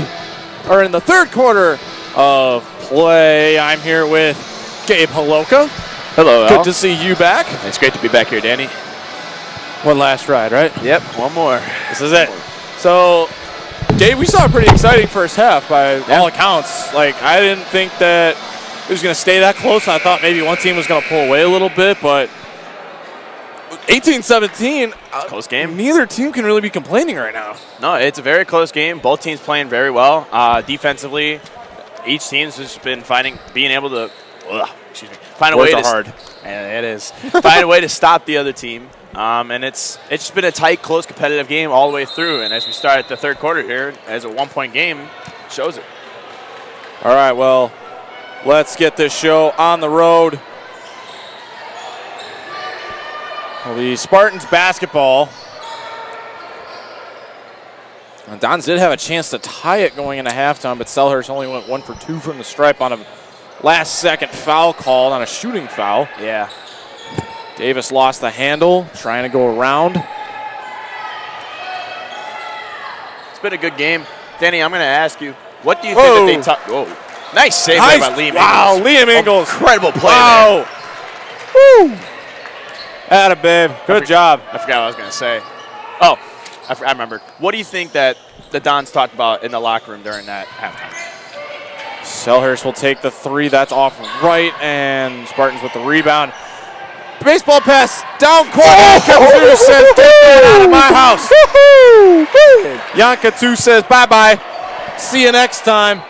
[SPEAKER 1] are in the third quarter of play. I'm here with Gabe Holoka.
[SPEAKER 6] Hello,
[SPEAKER 1] Good to see you back.
[SPEAKER 6] It's great to be back here, Danny.
[SPEAKER 1] One last ride, right?
[SPEAKER 6] Yep, one more.
[SPEAKER 1] This is it. So, Gabe, we saw a pretty exciting first half by all accounts. Like, I didn't think that it was going to stay that close. I thought maybe one team was going to pull away a little bit, but 18-17,
[SPEAKER 6] close game.
[SPEAKER 1] Neither team can really be complaining right now.
[SPEAKER 6] No, it's a very close game. Both teams playing very well. Defensively, each team's just been being able to, find a way to
[SPEAKER 1] hard.
[SPEAKER 6] Yeah, it is. Find a way to stop the other team. And it's just been a tight, close, competitive game all the way through. And as we start the third quarter here, as a one-point game, shows it.
[SPEAKER 1] All right, well, let's get this show on the road. Well, the Spartans basketball. Dons did have a chance to tie it going into halftime, but Selhurst only went 1 for 2 from the stripe on a last-second foul called on a shooting foul.
[SPEAKER 6] Yeah.
[SPEAKER 1] Davis lost the handle, trying to go around.
[SPEAKER 6] It's been a good game. Danny, I'm going to ask you, what do you think that they Whoa. Nice save by Liam Ingles.
[SPEAKER 1] Wow, Liam Ingles.
[SPEAKER 6] Incredible play
[SPEAKER 1] there. Woo. Atta babe. Good job.
[SPEAKER 6] I forgot what I was going to say. Oh, I remembered. What do you think that the Dons talked about in the locker room during that halftime?
[SPEAKER 1] Selhurst will take the three. That's off right, and Spartans with the rebound. Baseball pass down court. Yanka 2 says, get that out of my house. Yanka 2 says, bye-bye. See you next time.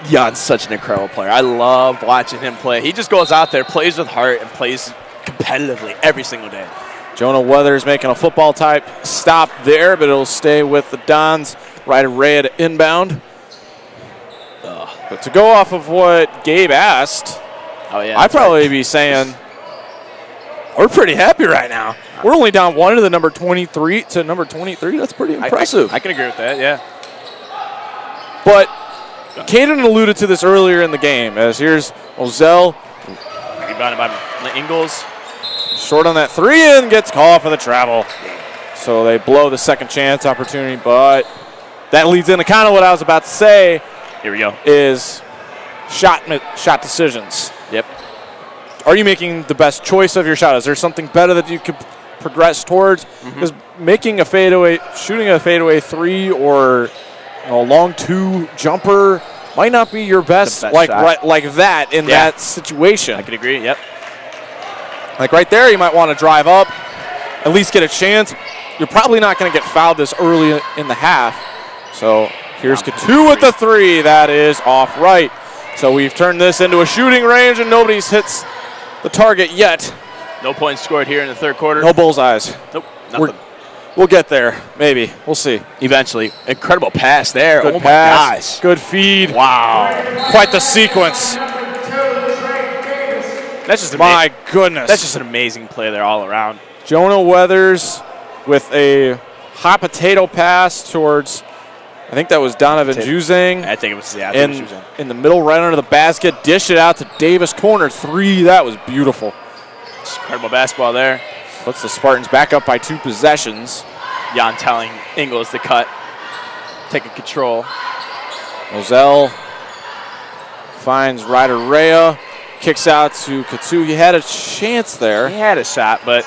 [SPEAKER 6] Jan's such an incredible player. I love watching him play. He just goes out there, plays with heart, and plays competitively every single day.
[SPEAKER 1] Jonah Weathers making a football-type stop there, but it'll stay with the Dons. Ryder Ray at inbound. But to go off of what Gabe asked, I'd probably be saying we're pretty happy right now. We're only down 1 to the number 23 to number 23. That's pretty impressive.
[SPEAKER 6] I can agree with that, yeah.
[SPEAKER 1] But Caden alluded to this earlier in the game, as here's Ozell.
[SPEAKER 6] Rebounded by Ingles.
[SPEAKER 1] Short on that three and gets called for the travel. So they blow the second chance opportunity, but that leads into kind of what I was about to say.
[SPEAKER 6] Here we go.
[SPEAKER 1] Is shot decisions.
[SPEAKER 6] Yep.
[SPEAKER 1] Are you making the best choice of your shot? Is there something better that you could progress towards? Because making a fadeaway, shooting a fadeaway three or a long two jumper might not be your best
[SPEAKER 6] shot.
[SPEAKER 1] like that in that situation.
[SPEAKER 6] I can agree, yep.
[SPEAKER 1] Like right there, you might want to drive up, at least get a chance. You're probably not going to get fouled this early in the half. So here's Katu with the three. That is off right. So we've turned this into a shooting range, and nobody's hits the target yet.
[SPEAKER 6] No points scored here in the third quarter.
[SPEAKER 1] No bullseyes.
[SPEAKER 6] Nope, nothing.
[SPEAKER 1] We'll get there, maybe. We'll see.
[SPEAKER 6] Eventually. Incredible pass there.
[SPEAKER 1] Good
[SPEAKER 6] oh,
[SPEAKER 1] pass.
[SPEAKER 6] my gosh.
[SPEAKER 1] Good feed.
[SPEAKER 6] Wow.
[SPEAKER 1] Quite the sequence.
[SPEAKER 6] That's just
[SPEAKER 1] my goodness.
[SPEAKER 6] That's just an amazing play there all around.
[SPEAKER 1] Jonah Weathers with a hot potato pass towards, I think that was Donovan Juzang.
[SPEAKER 6] I think it was,
[SPEAKER 1] in the middle, right under the basket. Dish it out to Davis, corner three. That was beautiful.
[SPEAKER 6] It's incredible basketball there.
[SPEAKER 1] Puts the Spartans back up by 2 possessions.
[SPEAKER 6] Jan telling Ingles to cut, taking control.
[SPEAKER 1] Moselle finds Ryder Rea, kicks out to Katu. He had a chance there.
[SPEAKER 6] He had a shot, but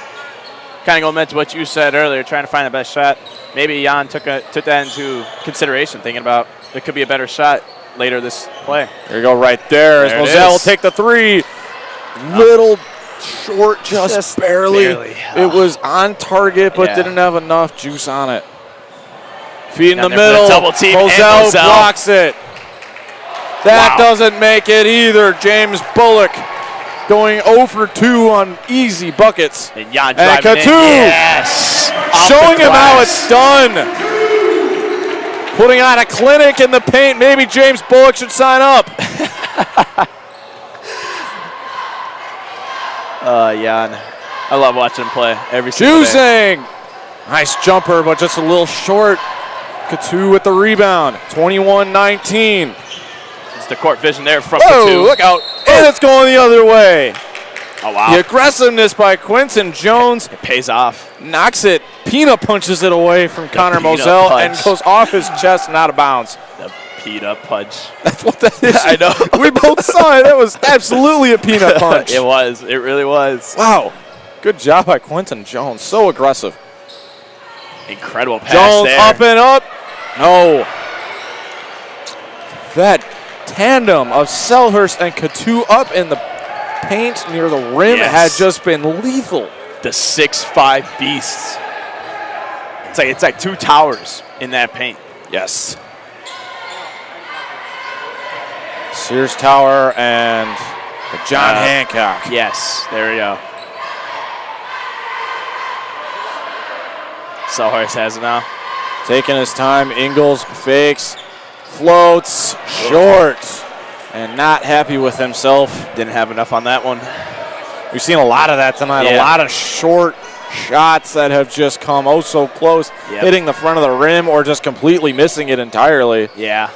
[SPEAKER 6] kind of going back to what you said earlier, trying to find the best shot. Maybe Jan took that into consideration, thinking about there could be a better shot later this play.
[SPEAKER 1] There you go, right there. As Moselle will take the three. Little short, just barely. It was on target, but didn't have enough juice on it. Feed in the middle.
[SPEAKER 6] Double team.
[SPEAKER 1] Moselle blocks it. That doesn't make it either. James Bullock going 0 for 2 on easy buckets.
[SPEAKER 6] And Jan
[SPEAKER 1] and
[SPEAKER 6] driving
[SPEAKER 1] Katu
[SPEAKER 6] in. Yes.
[SPEAKER 1] showing him how it's done. Putting on a clinic in the paint. Maybe James Bullock should sign up.
[SPEAKER 6] Jan. I love watching him play every single day.
[SPEAKER 1] Nice jumper, but just a little short. Katu with the rebound. 21-19.
[SPEAKER 6] It's the court vision there from
[SPEAKER 1] Whoa,
[SPEAKER 6] Katu.
[SPEAKER 1] look out. And it's going the other way.
[SPEAKER 6] Oh, wow.
[SPEAKER 1] The aggressiveness by Quinton Jones.
[SPEAKER 6] It pays off.
[SPEAKER 1] Knocks it peanut punches it away from Connor Moselle and goes off his chest and out of bounds.
[SPEAKER 6] The peanut punch.
[SPEAKER 1] That's what that is.
[SPEAKER 6] I know.
[SPEAKER 1] We both saw it. That was absolutely a peanut punch.
[SPEAKER 6] It was. It really was.
[SPEAKER 1] Wow. Good job by Quentin Jones. So aggressive.
[SPEAKER 6] Incredible pass
[SPEAKER 1] Jones
[SPEAKER 6] there.
[SPEAKER 1] up and up. No. That tandem of Selhurst and Katu up in the paint near the rim had just been lethal.
[SPEAKER 6] The 6'5" beasts. It's like two towers in that paint.
[SPEAKER 1] Yes. Sears Tower and the John Hancock.
[SPEAKER 6] Yes, there we go. Selhurst has it now.
[SPEAKER 1] Taking his time, Ingles fakes, floats, short, and not happy with himself.
[SPEAKER 6] Didn't have enough on that one.
[SPEAKER 1] We've seen a lot of that tonight, a lot of short shots that have just come oh so close, hitting the front of the rim or just completely missing it entirely.
[SPEAKER 6] Yeah.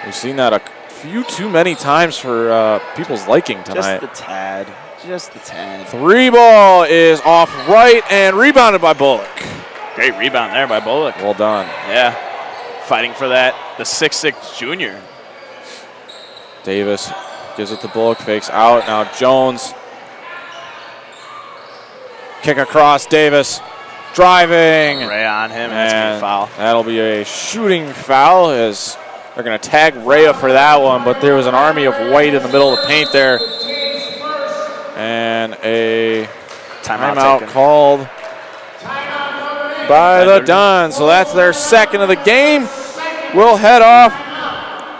[SPEAKER 1] We've seen that a few too many times for people's liking tonight.
[SPEAKER 6] Just the tad. Just the tad.
[SPEAKER 1] 3 ball is off right and rebounded by Bullock.
[SPEAKER 6] Great rebound there by Bullock.
[SPEAKER 1] Well done.
[SPEAKER 6] Yeah. Fighting for that. The 6'6" junior.
[SPEAKER 1] Davis gives it to Bullock, fakes out. Now Jones. Kick across, Davis. Driving.
[SPEAKER 6] Ray on him, and that's going to be a foul.
[SPEAKER 1] That'll be a shooting foul as they're going to tag Rhea for that one, but there was an army of white in the middle of the paint there. And a timeout called by the Dons. So that's their second of the game. We'll head off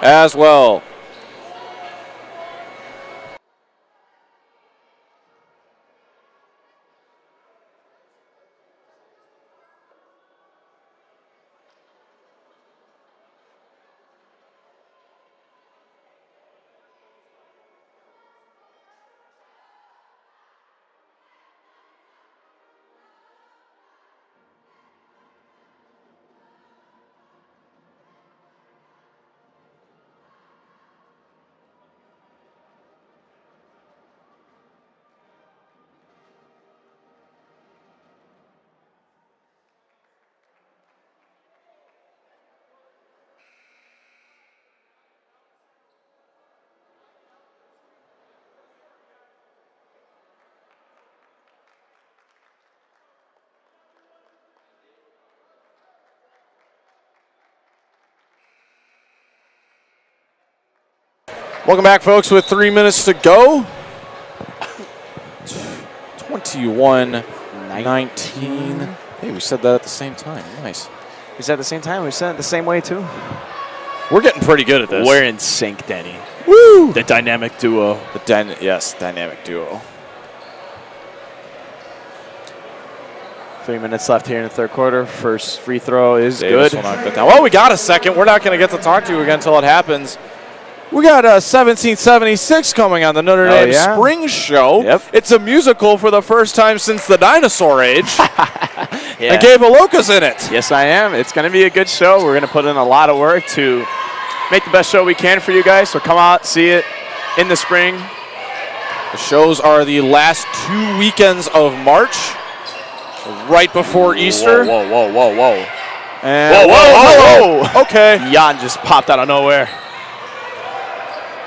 [SPEAKER 1] as well. Welcome back, folks, with 3 minutes to go. 21-19. Hey, we said that at the same time. Nice.
[SPEAKER 6] We said it at the same time. We said it the same way, too.
[SPEAKER 1] We're getting pretty good at this.
[SPEAKER 6] We're in sync, Denny.
[SPEAKER 1] Woo!
[SPEAKER 6] The dynamic duo.
[SPEAKER 1] Yes, dynamic duo.
[SPEAKER 6] 3 minutes left here in the third quarter. First free throw is
[SPEAKER 1] Davis
[SPEAKER 6] good.
[SPEAKER 1] will knock that down. Well, we got a second. We're not going to get to talk to you again until it happens. We got 1776 coming on the Notre Dame Spring Show.
[SPEAKER 6] Yep.
[SPEAKER 1] It's a musical for the first time since the dinosaur age. And Gabe Aloka's in it.
[SPEAKER 6] Yes, I am. It's going to be a good show. We're going to put in a lot of work to make the best show we can for you guys. So come out, see it in the spring.
[SPEAKER 1] The shows are the last 2 weekends of March, right before Easter.
[SPEAKER 6] Whoa, whoa, whoa, whoa, whoa.
[SPEAKER 1] And
[SPEAKER 6] whoa.
[SPEAKER 1] Okay.
[SPEAKER 6] Jan just popped out of nowhere.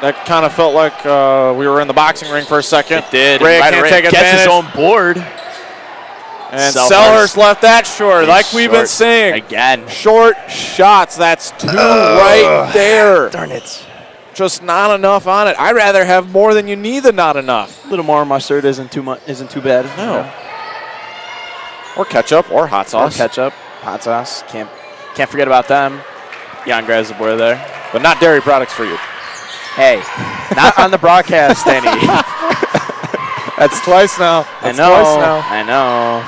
[SPEAKER 1] That kind of felt like we were in the boxing ring for a second.
[SPEAKER 6] It did.
[SPEAKER 1] Ray can't take advantage.
[SPEAKER 6] Gets his own board.
[SPEAKER 1] And Selhurst left that short, like we've been saying.
[SPEAKER 6] Again.
[SPEAKER 1] Short shots. That's 2 right there.
[SPEAKER 6] Darn it.
[SPEAKER 1] Just not enough on it. I'd rather have more than you need than not enough.
[SPEAKER 6] A little more mustard isn't too bad.
[SPEAKER 1] No. Or ketchup or hot sauce.
[SPEAKER 6] Or ketchup, hot sauce. Can't forget about them. Jan grabs the board there.
[SPEAKER 1] But not dairy products for you.
[SPEAKER 6] Hey, not on the broadcast, Danny.
[SPEAKER 1] That's twice now.
[SPEAKER 6] I know.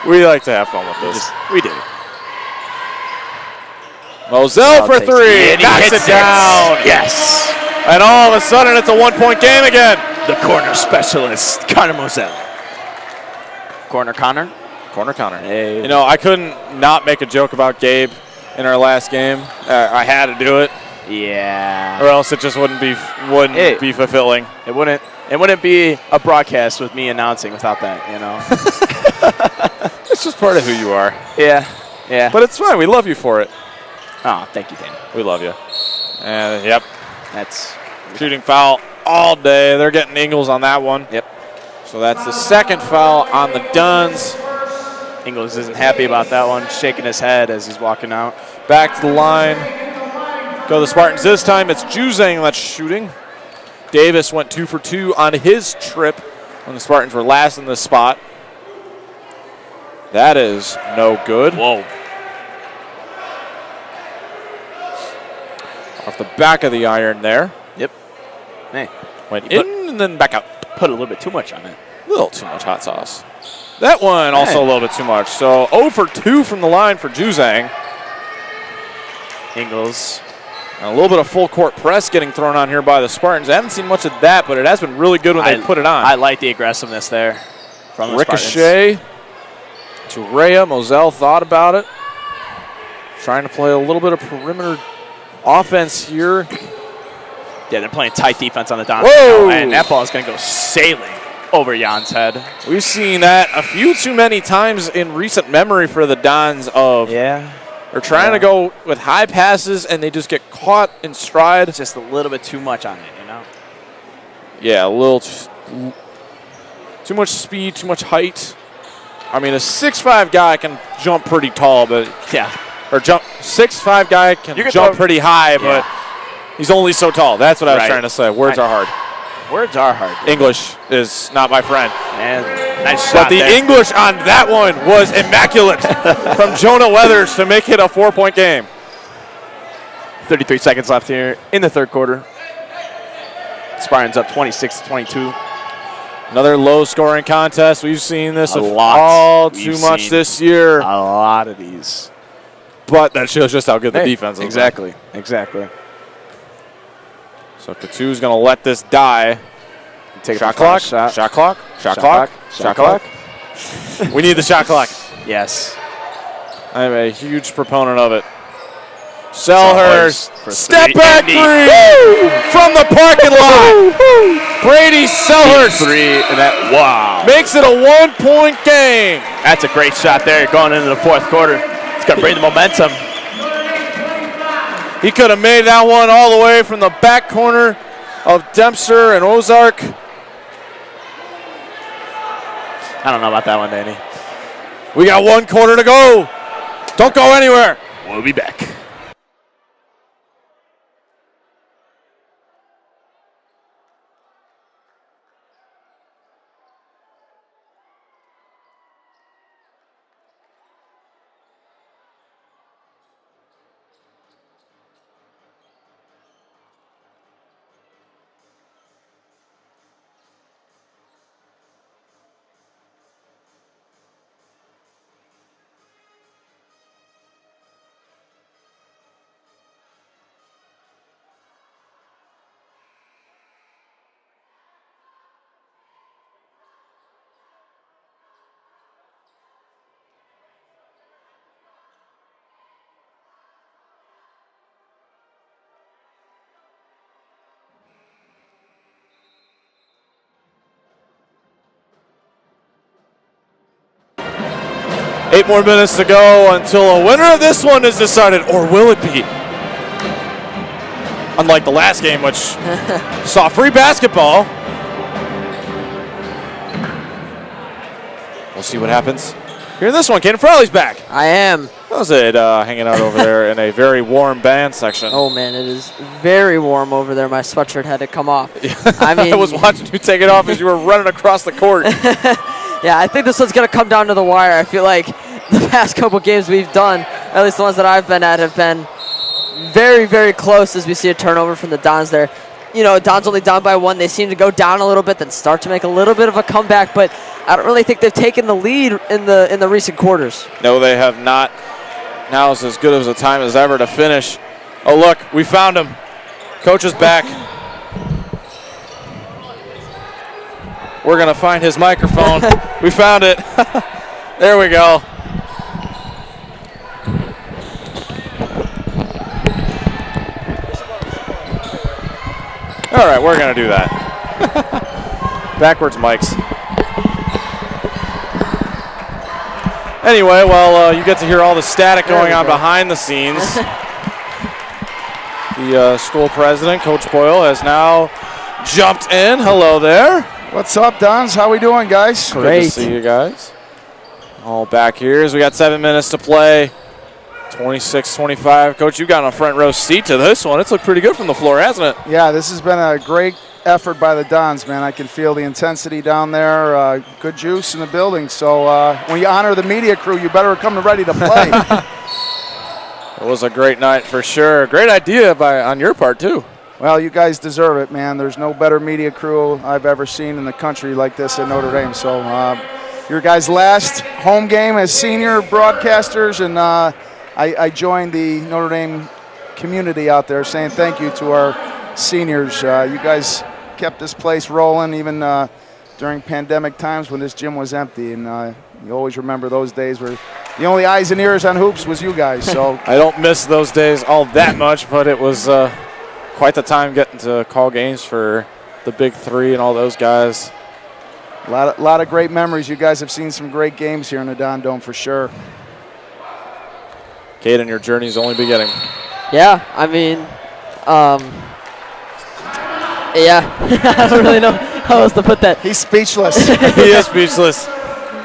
[SPEAKER 1] We like to have fun with this.
[SPEAKER 6] We do.
[SPEAKER 1] Moselle for 3. Knocks it down.
[SPEAKER 6] Yes.
[SPEAKER 1] And all of a sudden, it's a 1-point game again.
[SPEAKER 6] The corner specialist, Connor Moselle. Corner Connor. Hey.
[SPEAKER 1] You know, I couldn't not make a joke about Gabe in our last game. I had to do it.
[SPEAKER 6] Yeah.
[SPEAKER 1] Or else it just wouldn't be fulfilling.
[SPEAKER 6] It wouldn't be a broadcast with me announcing without that, you know.
[SPEAKER 1] It's just part of who you are.
[SPEAKER 6] Yeah. Yeah.
[SPEAKER 1] But it's fine. We love you for it.
[SPEAKER 6] Oh, thank you, Danny.
[SPEAKER 1] We love you. And, yep,
[SPEAKER 6] That's
[SPEAKER 1] shooting foul all day. They're getting Ingles on that one.
[SPEAKER 6] Yep.
[SPEAKER 1] So that's the second foul on the Duns.
[SPEAKER 6] Ingles isn't happy about that one, shaking his head as he's walking out.
[SPEAKER 1] Back to the line. Go the Spartans this time. It's Juzang that's shooting. Davis went 2 for 2 on his trip when the Spartans were last in this spot. That is no good.
[SPEAKER 6] Whoa.
[SPEAKER 1] Off the back of the iron there.
[SPEAKER 6] Yep. Hey,
[SPEAKER 1] Went in and then back out.
[SPEAKER 6] put a little bit too much on it.
[SPEAKER 1] A little too much hot sauce. That one also a little bit too much. So 0 for 2 from the line for Juzang.
[SPEAKER 6] Ingles.
[SPEAKER 1] And a little bit of full court press getting thrown on here by the Spartans. I haven't seen much of that, but it has been really good when they put it on.
[SPEAKER 6] I like the aggressiveness there from the
[SPEAKER 1] Ricochet to Rhea. Moselle thought about it. Trying to play a little bit of perimeter offense here.
[SPEAKER 6] Yeah, they're playing tight defense on the Dons.
[SPEAKER 1] Whoa!
[SPEAKER 6] And that ball is going to go sailing over Jan's head.
[SPEAKER 1] We've seen that a few too many times in recent memory for the Dons of they're trying to go with high passes and they just get caught in stride.
[SPEAKER 6] Just a little bit too much on it, you know?
[SPEAKER 1] Yeah, a little too much speed, too much height. I mean, a 6'5" guy can jump pretty tall, but
[SPEAKER 6] Yeah.
[SPEAKER 1] or jump 6'5" guy can
[SPEAKER 6] You can
[SPEAKER 1] jump
[SPEAKER 6] throw-
[SPEAKER 1] pretty high, but he's only so tall. That's what I was
[SPEAKER 6] Right.
[SPEAKER 1] trying to say. Words are hard.
[SPEAKER 6] Words are hard.
[SPEAKER 1] English is not my friend.
[SPEAKER 6] And nice
[SPEAKER 1] But
[SPEAKER 6] shot
[SPEAKER 1] the
[SPEAKER 6] there.
[SPEAKER 1] English on that one was immaculate from Jonah Weathers to make it a 4-point game.
[SPEAKER 6] 33 seconds left here in the third quarter. Spartans up 26-22.
[SPEAKER 1] Another low-scoring contest. We've seen this
[SPEAKER 6] A
[SPEAKER 1] a
[SPEAKER 6] lot.
[SPEAKER 1] all too
[SPEAKER 6] We've
[SPEAKER 1] much
[SPEAKER 6] seen
[SPEAKER 1] this year.
[SPEAKER 6] A lot of these.
[SPEAKER 1] But that shows just how good the defense is.
[SPEAKER 6] Exactly. Exactly.
[SPEAKER 1] So Katu's going to let this die.
[SPEAKER 6] Take
[SPEAKER 1] Shot
[SPEAKER 6] a
[SPEAKER 1] clock.
[SPEAKER 6] shot.
[SPEAKER 1] Shot clock. Shot
[SPEAKER 6] Shot
[SPEAKER 1] clock.
[SPEAKER 6] clock.
[SPEAKER 1] Shot
[SPEAKER 6] Shot
[SPEAKER 1] clock. We need the shot clock.
[SPEAKER 6] Yes.
[SPEAKER 1] I'm a huge proponent of it. Selhurst.
[SPEAKER 6] for
[SPEAKER 1] Step
[SPEAKER 6] three.
[SPEAKER 1] back
[SPEAKER 6] Andy.
[SPEAKER 1] three from the parking lot. Brady Selhurst
[SPEAKER 6] Three and that. Wow.
[SPEAKER 1] makes it a 1-point game.
[SPEAKER 6] That's a great shot there going into the fourth quarter. It's going to bring the momentum.
[SPEAKER 1] He could have made that one all the way from the back corner of Dempster and Ozark.
[SPEAKER 6] I don't know about that one, Danny.
[SPEAKER 1] We got 1 quarter to go. Don't go anywhere.
[SPEAKER 6] We'll be back.
[SPEAKER 1] Eight more minutes to go until a winner of this one is decided, or will it be? Unlike the last game, which saw free basketball. We'll see what happens. Here in this one, Caden Frawley's back.
[SPEAKER 2] I am.
[SPEAKER 1] How's it hanging out over there in a very warm band section?
[SPEAKER 2] Oh, man, it is very warm over there. My sweatshirt had to come off. I mean,
[SPEAKER 1] I was watching you take it off as you were running across the court.
[SPEAKER 2] yeah, I think this one's going to come down to the wire. I feel like the past couple games we've done, at least the ones that I've been at, have been very, very close as we see a turnover from the Dons there. You know, Dons only down by 1. They seem to go down a little bit, then start to make a little bit of a comeback, but I don't really think they've taken the lead in the recent quarters.
[SPEAKER 1] No, they have not. Now is as good of a time as ever to finish. Oh, look, we found him. Coach is back. We're going to find his microphone. We found it. There we go. All right, we're going to do that. Backwards mics. Anyway, well, you get to hear all the static going on behind the scenes. The school president, Coach Boyle, has now jumped in. Hello there.
[SPEAKER 7] What's up, Dons? How we doing, guys?
[SPEAKER 1] Great to see you guys. All back here as we got 7 minutes to play. 26-25. Coach, you got a front row seat to this one. It's looked pretty good from the floor, hasn't it?
[SPEAKER 7] Yeah, this has been a great effort by the Dons, man. I can feel the intensity down there. Good juice in the building. So when you honor the media crew, you better come ready to play.
[SPEAKER 1] It was a great night for sure. Great idea on your part, too.
[SPEAKER 7] Well, you guys deserve it, man. There's no better media crew I've ever seen in the country like this at Notre Dame. So your guys' last home game as senior broadcasters, and I joined the Notre Dame community out there saying thank you to our seniors. You guys kept this place rolling even during pandemic times when this gym was empty, and you always remember those days where the only eyes and ears on hoops was you guys. So
[SPEAKER 1] I don't miss those days all that much, but it was quite the time getting to call games for the Big Three and all those guys.
[SPEAKER 7] A lot of great memories. You guys have seen some great games here in the Don Dome for sure.
[SPEAKER 1] Caden, your journey's only beginning.
[SPEAKER 2] Yeah, I mean, I don't really know how else to put that.
[SPEAKER 7] He's speechless.
[SPEAKER 1] He is speechless.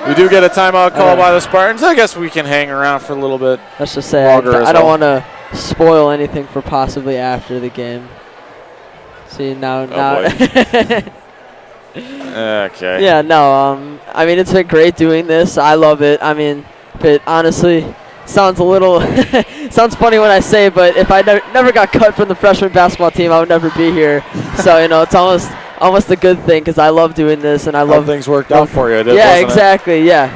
[SPEAKER 1] We do get a timeout call by the Spartans. I guess we can hang around for a little bit.
[SPEAKER 2] Let's just say I don't want to spoil anything for possibly after the game. See, now.
[SPEAKER 1] Okay.
[SPEAKER 2] Yeah, no, I mean, it's been great doing this. I love it. I mean, it honestly sounds a little, sounds funny when I say it, but if I never got cut from the freshman basketball team, I would never be here. So, it's almost a good thing because I love doing this, and I love
[SPEAKER 1] things worked out for you.
[SPEAKER 2] Yeah, exactly. It? Yeah.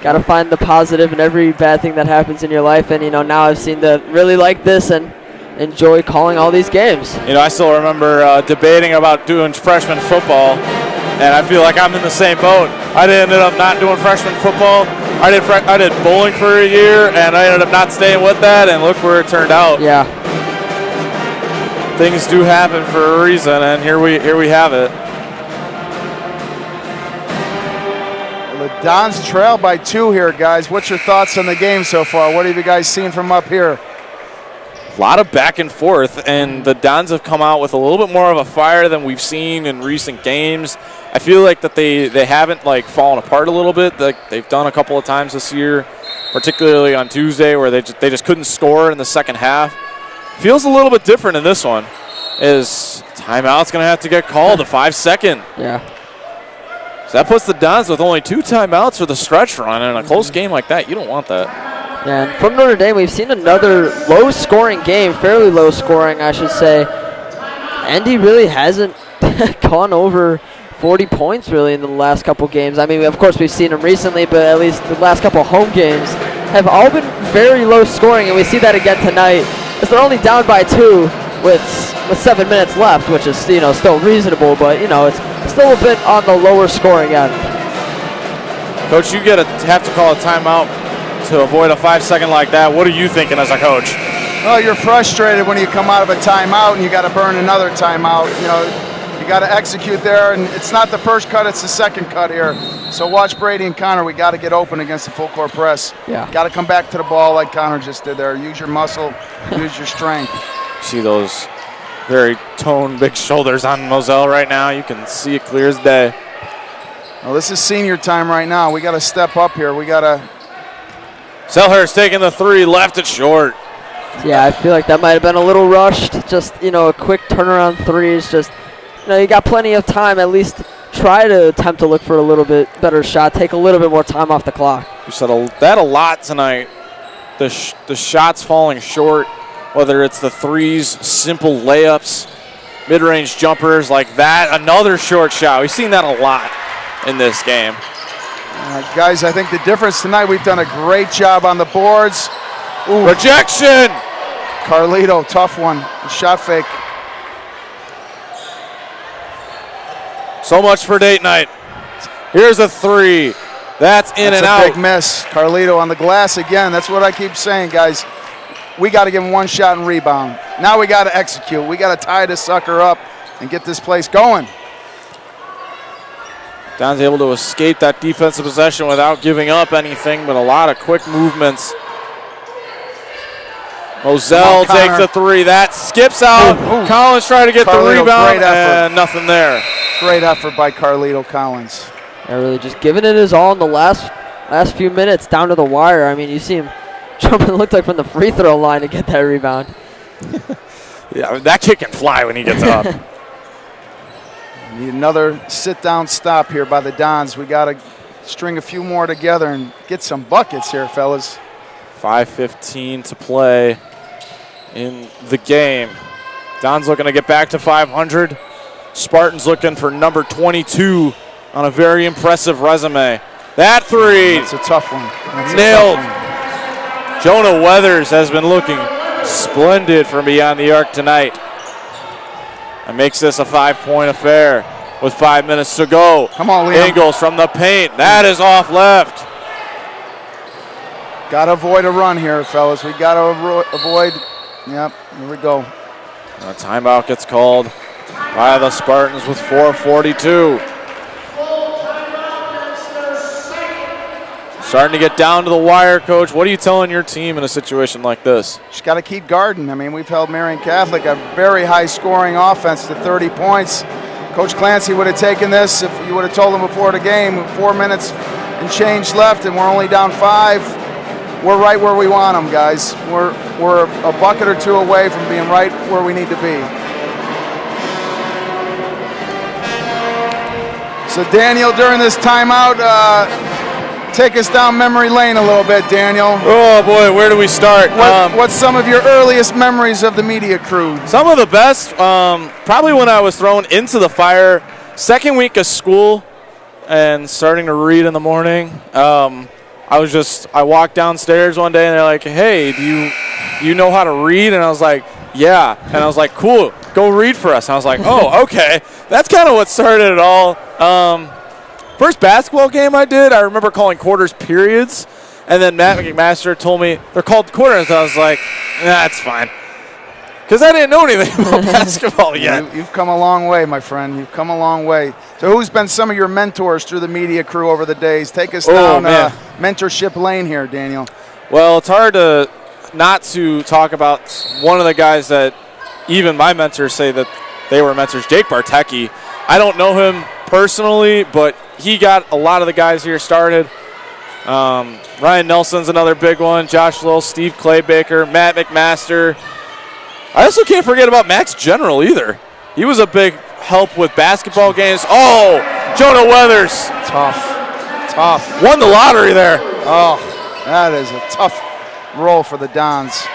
[SPEAKER 2] Got to find the positive in every bad thing that happens in your life, and, now I've seen to really like this and enjoy calling all these games.
[SPEAKER 1] I still remember debating about doing freshman football, and I feel like I'm in the same boat. I ended up not doing freshman football. I did bowling for a year, and I ended up not staying with that, and look where it turned out.
[SPEAKER 2] Yeah.
[SPEAKER 1] Things do happen for a reason, and here we have it.
[SPEAKER 7] Well, the Dons trail by 2 here, guys. What's your thoughts on the game so far? What have you guys seen from up here?
[SPEAKER 1] A lot of back and forth, and the Dons have come out with a little bit more of a fire than we've seen in recent games. I feel like that they haven't fallen apart a little bit. They've done a couple of times this year, particularly on Tuesday, where they just couldn't score in the second half. Feels a little bit different in this one. Is timeout's going to have to get called, a 5-second.
[SPEAKER 2] Yeah.
[SPEAKER 1] So that puts the Dons with only 2 timeouts for the stretch run, and in a close game like that, you don't want that.
[SPEAKER 2] Yeah, and from Notre Dame, we've seen another low-scoring game, fairly low-scoring, I should say. Andy really hasn't gone over 40 points, really, in the last couple games. I mean, of course, we've seen him recently, but at least the last couple home games have all been very low-scoring, and we see that again tonight. As they're only down by 2 with 7 minutes left, which is, still reasonable, but, it's still a bit on the lower-scoring end.
[SPEAKER 1] Coach, you have to call a timeout to avoid a 5-second like that. What are you thinking as a coach?
[SPEAKER 7] Well, you're frustrated when you come out of a timeout and you got to burn another timeout. You got to execute there, and it's not the first cut, it's the second cut here. So watch Brady and Connor. We got to get open against the full court press.
[SPEAKER 2] Yeah.
[SPEAKER 7] Got to come back to the ball like Connor just did there. Use your muscle, use your strength.
[SPEAKER 1] See those very toned big shoulders on Moselle right now. You can see it clear as day.
[SPEAKER 7] Well, this is senior time right now. We got to step up here. We got to.
[SPEAKER 1] Selhurst taking the 3, left it short.
[SPEAKER 2] Yeah, I feel like that might have been a little rushed. Just, a quick turnaround 3 is just, you got plenty of time. At least try to attempt to look for a little bit better shot. Take a little bit more time off the clock.
[SPEAKER 1] You said that a lot tonight. The shots falling short, whether it's the 3s, simple layups, mid-range jumpers like that. Another short shot. We've seen that a lot in this game.
[SPEAKER 7] Guys, I think the difference tonight, we've done a great job on the boards.
[SPEAKER 1] Ooh. Rejection!
[SPEAKER 7] Carlito, tough one. Shot fake.
[SPEAKER 1] So much for date night. Here's a 3. That's in and out.
[SPEAKER 7] That's a big miss. Carlito on the glass again. That's what I keep saying, guys. We got to give him one shot and rebound. Now we got to execute. We got to tie this sucker up and get this place going.
[SPEAKER 1] Don's able to escape that defensive possession without giving up anything, but a lot of quick movements. Moselle takes a three. That skips out. Ooh. Collins trying to get the rebound, and nothing there.
[SPEAKER 7] Great effort by Carlito Collins.
[SPEAKER 2] Yeah, really just giving it his all in the last few minutes down to the wire. I mean, you see him jumping, it looked like from the free throw line to get that rebound.
[SPEAKER 1] Yeah, that kick can fly when he gets up.
[SPEAKER 7] Need another sit-down stop here by the Dons. We got to string a few more together and get some buckets here, fellas.
[SPEAKER 1] 5:15 to play in the game. Don's looking to get back to 500. Spartans looking for number 22 on a very impressive resume. That three.
[SPEAKER 7] That's a tough one.
[SPEAKER 1] Nailed. Jonah Weathers has been looking splendid from beyond the arc tonight. And makes this a 5-point affair with 5 minutes to go.
[SPEAKER 7] Come on, Liam.
[SPEAKER 1] Ingles from the paint. That is off left.
[SPEAKER 7] Got to avoid a run here, fellas. We got to avoid. Yep, here we go.
[SPEAKER 1] A timeout gets called by the Spartans with 4:42. Starting to get down to the wire, Coach. What are you telling your team in a situation like this?
[SPEAKER 7] Just got to keep guarding. I mean, we've held Marian Catholic a very high-scoring offense to 30 points. Coach Clancy would have taken this if you would have told him before the game. 4 minutes and change left, and we're only down 5. We're right where we want them, guys. We're a bucket or two away from being right where we need to be. So Daniel, during this timeout, take us down memory lane a little bit, Daniel.
[SPEAKER 1] Oh boy, where do we start?
[SPEAKER 7] What's some of your earliest memories of the media crew?
[SPEAKER 1] Some of the best, probably when I was thrown into the fire, second week of school and starting to read in the morning. I walked downstairs one day and they're like, hey, do you know how to read? And I was like, yeah. And I was like, cool, go read for us. And I was like, oh, okay. That's kind of what started it all. First basketball game I did, I remember calling quarters periods. And then Matt McMaster told me they're called quarters. And I was like, that's fine. Because I didn't know anything about basketball yet.
[SPEAKER 7] You've come a long way, my friend. You've come a long way. So who's been some of your mentors through the media crew over the days? Take us down mentorship lane here, Daniel.
[SPEAKER 1] Well, it's hard not to talk about one of the guys that even my mentors say that they were mentors, Jake Bartecki. I don't know him personally, but he got a lot of the guys here started. Ryan Nelson's another big one. Josh Lill, Steve Claybaker, Matt McMaster. I also can't forget about Max General either. He was a big help with basketball games. Oh, Jonah Weathers.
[SPEAKER 7] Tough.
[SPEAKER 1] Won the lottery there.
[SPEAKER 7] Oh, that is a tough role for the Dons.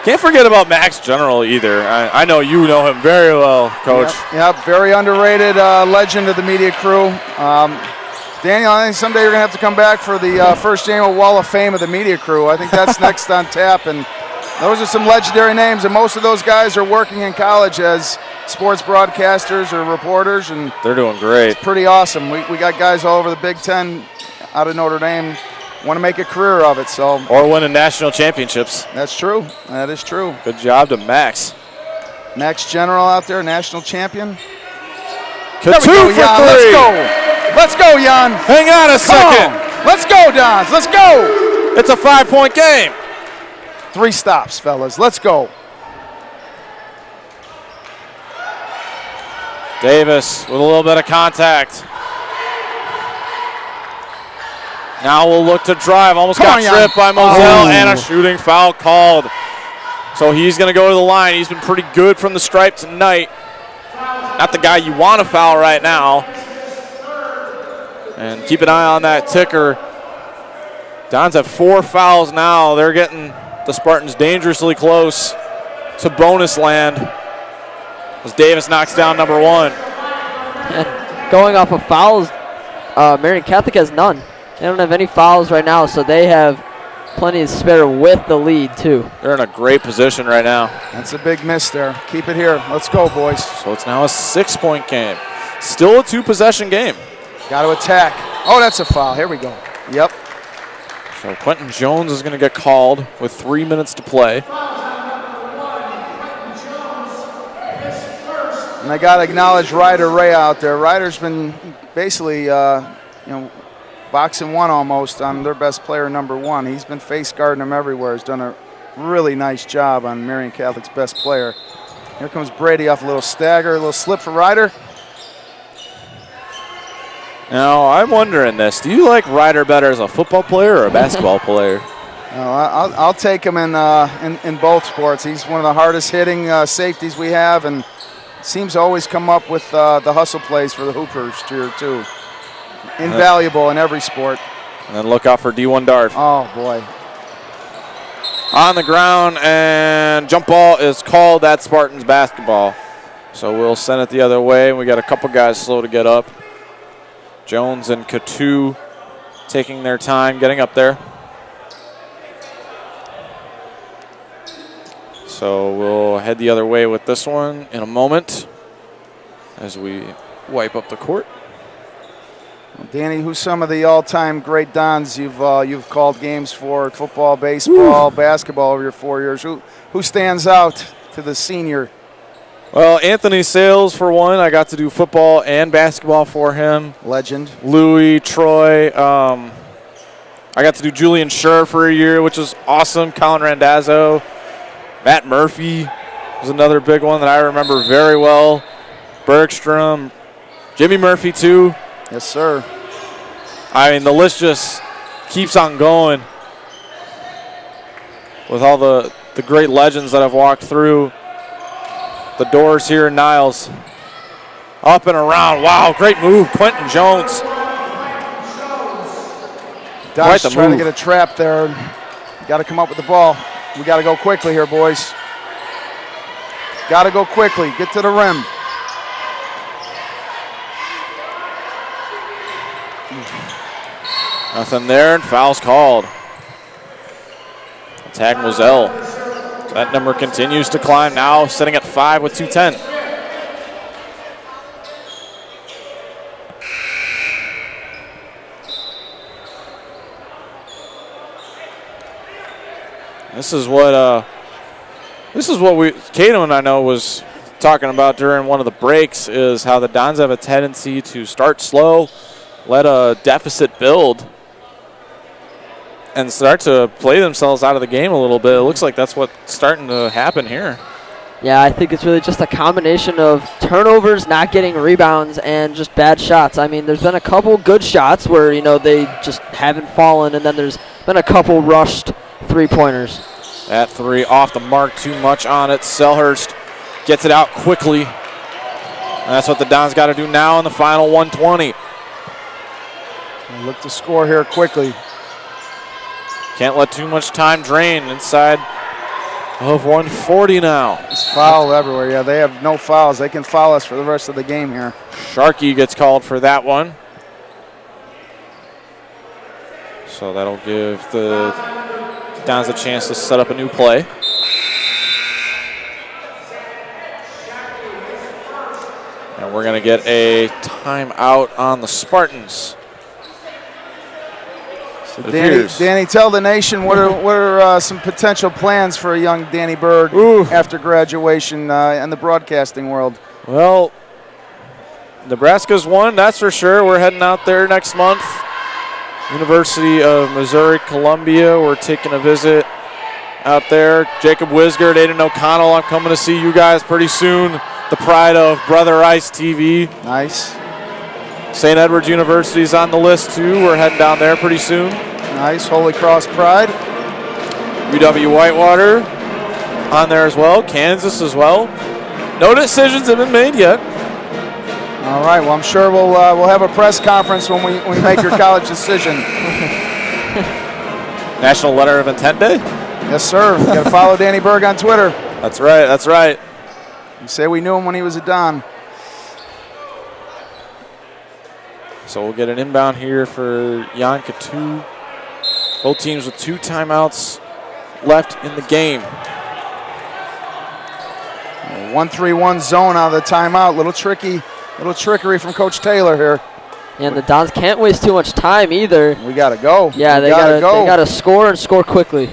[SPEAKER 1] Can't forget about Max General either. I know you know him very well, Coach.
[SPEAKER 7] Yep, very underrated legend of the media crew. Daniel, I think someday you're going to have to come back for the first annual Wall of Fame of the media crew. I think that's next on tap. And those are some legendary names, and most of those guys are working in college as sports broadcasters or reporters, and
[SPEAKER 1] they're doing great.
[SPEAKER 7] It's pretty awesome. We got guys all over the Big Ten out of Notre Dame want to make a career of it.
[SPEAKER 1] Or winning national championships.
[SPEAKER 7] That's true. That is true.
[SPEAKER 1] Good job to Max.
[SPEAKER 7] Max General out there, national champion.
[SPEAKER 1] Two for three.
[SPEAKER 7] Let's go, Jan.
[SPEAKER 1] Hang on a second.
[SPEAKER 7] Let's go, Dons. Let's go.
[SPEAKER 1] It's a 5-point game.
[SPEAKER 7] 3 stops, fellas. Let's go.
[SPEAKER 1] Davis with a little bit of contact. Now we'll look to drive. Almost got tripped by Moselle, and a shooting foul called. So he's going to go to the line. He's been pretty good from the stripe tonight. Not the guy you want to foul right now. And keep an eye on that ticker. Dons have 4 fouls now. They're getting the Spartans dangerously close to bonus land as Davis knocks down number 1.
[SPEAKER 2] And going off of fouls, Marian Catholic has none. They don't have any fouls right now, so they have plenty to spare with the lead, too.
[SPEAKER 1] They're in a great position right now.
[SPEAKER 7] That's a big miss there. Keep it here. Let's go, boys.
[SPEAKER 1] So it's now a 6-point game. Still a 2-possession game.
[SPEAKER 7] Got to attack. Oh, that's a foul. Here we go. Yep.
[SPEAKER 1] So Quentin Jones is going to get called with 3 minutes to play.
[SPEAKER 7] And I got to acknowledge Ryder Ray out there. Ryder's been basically, boxing one almost on their best player, number 1. He's been face guarding them everywhere. He's done a really nice job on Marian Catholic's best player. Here comes Brady off a little stagger, a little slip for Ryder.
[SPEAKER 1] Now, I'm wondering this. Do you like Ryder better as a football player or a basketball player?
[SPEAKER 7] I'll take him in both sports. He's one of the hardest hitting safeties we have, and seems to always come up with the hustle plays for the Hoopers here too. Invaluable in every sport.
[SPEAKER 1] And then look out for D1 Dart.
[SPEAKER 7] Oh boy.
[SPEAKER 1] On the ground, and jump ball is called. That Spartans basketball. So we'll send it the other way. We got a couple guys slow to get up. Jones and Katu taking their time getting up there. So we'll head the other way with this one in a moment as we wipe up the court.
[SPEAKER 7] Danny, who's some of the all-time great Dons you've called games for? Football, baseball, basketball over your 4 years. Who stands out to the senior?
[SPEAKER 1] Well, Anthony Sales for one. I got to do football and basketball for him.
[SPEAKER 7] Legend.
[SPEAKER 1] Louis, Troy. I got to do Julian Schur for a year, which was awesome. Colin Randazzo. Matt Murphy was another big one that I remember very well. Bergstrom. Jimmy Murphy, too.
[SPEAKER 7] Yes, sir.
[SPEAKER 1] I mean, the list just keeps on going with all the great legends that I've walked through. The doors here in Niles. Up and around. Wow, great move. Quentin Jones.
[SPEAKER 7] Dodge trying to get a trap there. Got to come up with the ball. We got to go quickly here, boys. Got to go quickly. Get to the rim.
[SPEAKER 1] Nothing there, and foul's called. Tag Moselle. That number continues to climb now, sitting at 5 with 2:10. This is what Cato and I know was talking about during one of the breaks, is how the Dons have a tendency to start slow, let a deficit build, and start to play themselves out of the game a little bit. It looks like that's what's starting to happen here.
[SPEAKER 2] Yeah, I think it's really just a combination of turnovers, not getting rebounds, and just bad shots. I mean, there's been a couple good shots where, they just haven't fallen, and then there's been a couple rushed three-pointers.
[SPEAKER 1] That three off the mark, too much on it. Selhurst gets it out quickly. And that's what the Dons got to do now in the final 120.
[SPEAKER 7] We'll look to score here quickly.
[SPEAKER 1] Can't let too much time drain inside of 140 now.
[SPEAKER 7] It's foul everywhere. Yeah, they have no fouls. They can foul us for the rest of the game here.
[SPEAKER 1] Sharkey gets called for that one. So that'll give the Dons a chance to set up a new play. And we're going to get a timeout on the Spartans.
[SPEAKER 7] So Danny, tell the nation what are some potential plans for a young Danny Berg after graduation in the broadcasting world?
[SPEAKER 1] Well, Nebraska's won, that's for sure. We're heading out there next month. University of Missouri, Columbia. We're taking a visit out there. Jacob Wisgert, Aiden O'Connell, I'm coming to see you guys pretty soon. The pride of Brother Ice TV.
[SPEAKER 7] Nice.
[SPEAKER 1] St. Edward's University is on the list too. We're heading down there pretty soon.
[SPEAKER 7] Nice. Holy Cross Pride.
[SPEAKER 1] UW Whitewater on there as well. Kansas as well. No decisions have been made yet.
[SPEAKER 7] All right. Well, I'm sure we'll have a press conference when we make your college decision.
[SPEAKER 1] National Letter of Intent Day?
[SPEAKER 7] Yes, sir. You got to follow Danny Berg on Twitter.
[SPEAKER 1] That's right. That's right.
[SPEAKER 7] You say we knew him when he was a Don.
[SPEAKER 1] So we'll get an inbound here for Jan Katu. Both teams with 2 timeouts left in the game.
[SPEAKER 7] 1-3-1 zone out of the timeout. Little trickery from Coach Taylor here.
[SPEAKER 2] And the Dons can't waste too much time either.
[SPEAKER 7] We got to go.
[SPEAKER 2] Yeah, they got to score and score quickly.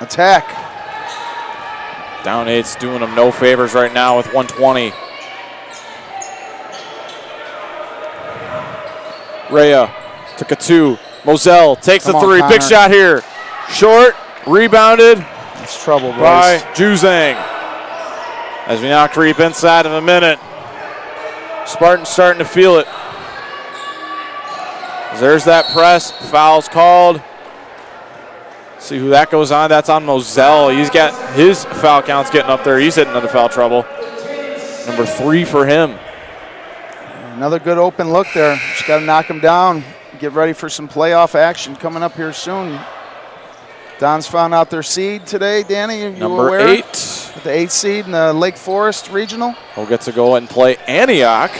[SPEAKER 7] Attack.
[SPEAKER 1] Down 8's doing them no favors right now with 120. Rhea took a 2. Moselle takes
[SPEAKER 7] Come
[SPEAKER 1] the
[SPEAKER 7] on,
[SPEAKER 1] 3. Big
[SPEAKER 7] Connor.
[SPEAKER 1] shot here. Short. Rebounded
[SPEAKER 7] It's trouble, boys.
[SPEAKER 1] by Juzang. As we now creep inside of a minute. Spartans starting to feel it. There's that press. Foul's called. See who that goes on. That's on Moselle. He's got his foul count's getting up there. He's hitting into foul trouble. Number 3 for him.
[SPEAKER 7] Another good open look there. Just got to knock him down. Get ready for some playoff action coming up here soon. Don's found out their seed today. Danny, you
[SPEAKER 1] Number
[SPEAKER 7] aware?
[SPEAKER 1] 8.
[SPEAKER 7] The 8th seed in the Lake Forest Regional.
[SPEAKER 1] Will get to go and play Antioch.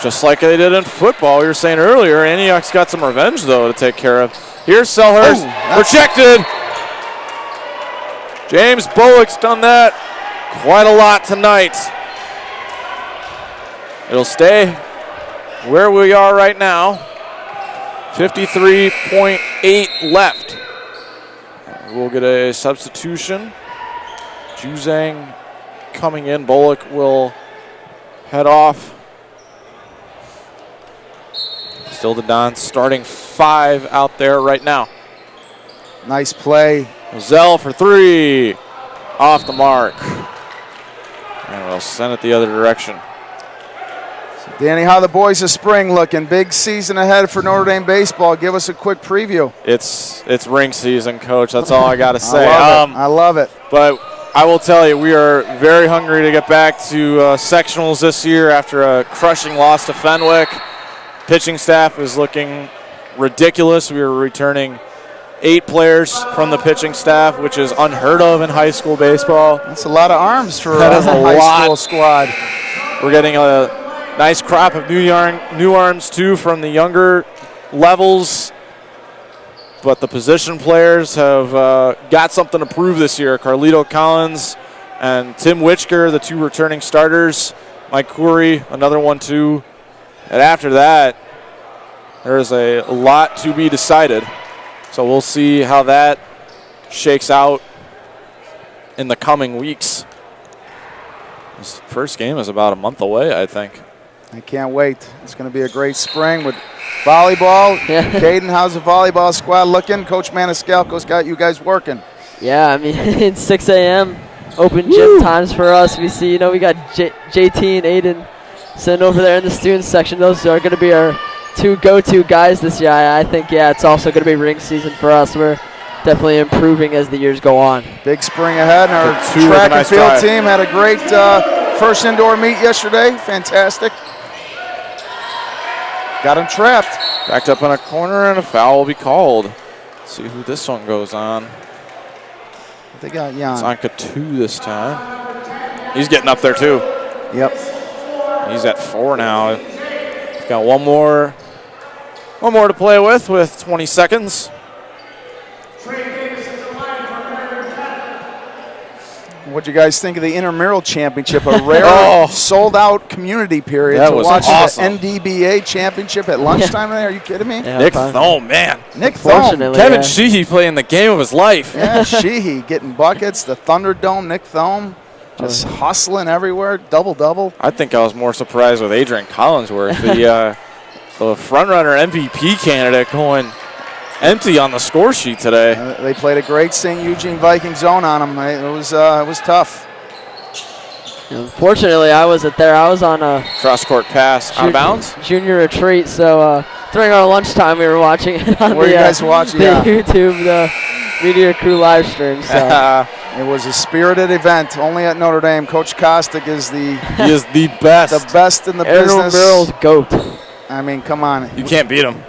[SPEAKER 1] Just like they did in football. We were saying earlier, Antioch's got some revenge, though, to take care of. Here's Selhurst. Rejected. James Bullock's done that quite a lot tonight. It'll stay where we are right now. 53.8 left. We'll get a substitution. Juzang coming in. Bullock will head off. Still the Dons starting 5 out there right now.
[SPEAKER 7] Nice play.
[SPEAKER 1] Moselle for 3. Off the mark. And we'll send it the other direction.
[SPEAKER 7] Danny, how the boys of spring looking? Big season ahead for Notre Dame baseball. Give us a quick preview.
[SPEAKER 1] It's ring season, Coach. That's all I got to say.
[SPEAKER 7] I love it.
[SPEAKER 1] But I will tell you, we are very hungry to get back to sectionals this year after a crushing loss to Fenwick. Pitching staff is looking ridiculous. We are returning 8 players from the pitching staff, which is unheard of in high school baseball.
[SPEAKER 7] That's a lot of arms for
[SPEAKER 1] That
[SPEAKER 7] a
[SPEAKER 1] is a
[SPEAKER 7] high
[SPEAKER 1] lot.
[SPEAKER 7] school squad.
[SPEAKER 1] We're getting a nice crop of new arms, too, from the younger levels. But the position players have got something to prove this year. Carlito Collins and Tim Witchker, the 2 returning starters. Mike Coury, another one, too. And after that, there's a lot to be decided. So we'll see how that shakes out in the coming weeks. This first game is about a month away, I think.
[SPEAKER 7] I can't wait. It's going to be a great spring with volleyball. Caden, how's the volleyball squad looking? Coach Maniscalco's got you guys working.
[SPEAKER 2] Yeah, I mean, it's 6 a.m. open gym times for us. We see, we got JT and Aiden sitting over there in the student section. Those are going to be our 2 go-to guys this year. I think, it's also going to be ring season for us. We're definitely improving as the years go on.
[SPEAKER 7] Big spring ahead. And our track and field team had a great first indoor meet yesterday. Fantastic. Got him trapped.
[SPEAKER 1] Backed up in a corner, and a foul will be called. Let's see who this one goes on.
[SPEAKER 7] They got Jan.
[SPEAKER 1] It's on Katu this time. He's getting up there, too.
[SPEAKER 7] Yep.
[SPEAKER 1] He's at 4 now. He's got one more to play with 20 seconds.
[SPEAKER 7] What'd you guys think of the intramural championship? A rare sold-out community period
[SPEAKER 1] that
[SPEAKER 7] to
[SPEAKER 1] was
[SPEAKER 7] watch
[SPEAKER 1] awesome.
[SPEAKER 7] the NDBA championship at lunchtime. Are you kidding me?
[SPEAKER 2] Yeah,
[SPEAKER 1] Nick Thome, man.
[SPEAKER 7] Nick Thome.
[SPEAKER 2] Fortunately,
[SPEAKER 1] Kevin Sheehy playing the game of his life.
[SPEAKER 7] Yeah, Sheehy getting buckets. The Thunderdome, Nick Thome, just hustling everywhere. Double-double.
[SPEAKER 1] I think I was more surprised with Adrian Collinsworth, the front-runner MVP candidate, going empty on the score sheet today.
[SPEAKER 7] They played a great St. Eugene Viking zone on him. It was tough.
[SPEAKER 2] Unfortunately, I wasn't there. I was on a
[SPEAKER 1] Cross-court pass out of bounds.
[SPEAKER 2] junior retreat, so during our lunchtime we were watching it on
[SPEAKER 7] Where you guys watching?
[SPEAKER 2] the
[SPEAKER 7] Yeah.
[SPEAKER 2] YouTube, the media crew live stream. So.
[SPEAKER 7] It was a spirited event. Only at Notre Dame. Coach Kostick is
[SPEAKER 1] He is the best.
[SPEAKER 7] the best in the
[SPEAKER 2] Aaron
[SPEAKER 7] business.
[SPEAKER 2] Merrill's GOAT.
[SPEAKER 7] I mean, come on.
[SPEAKER 1] You can't beat him.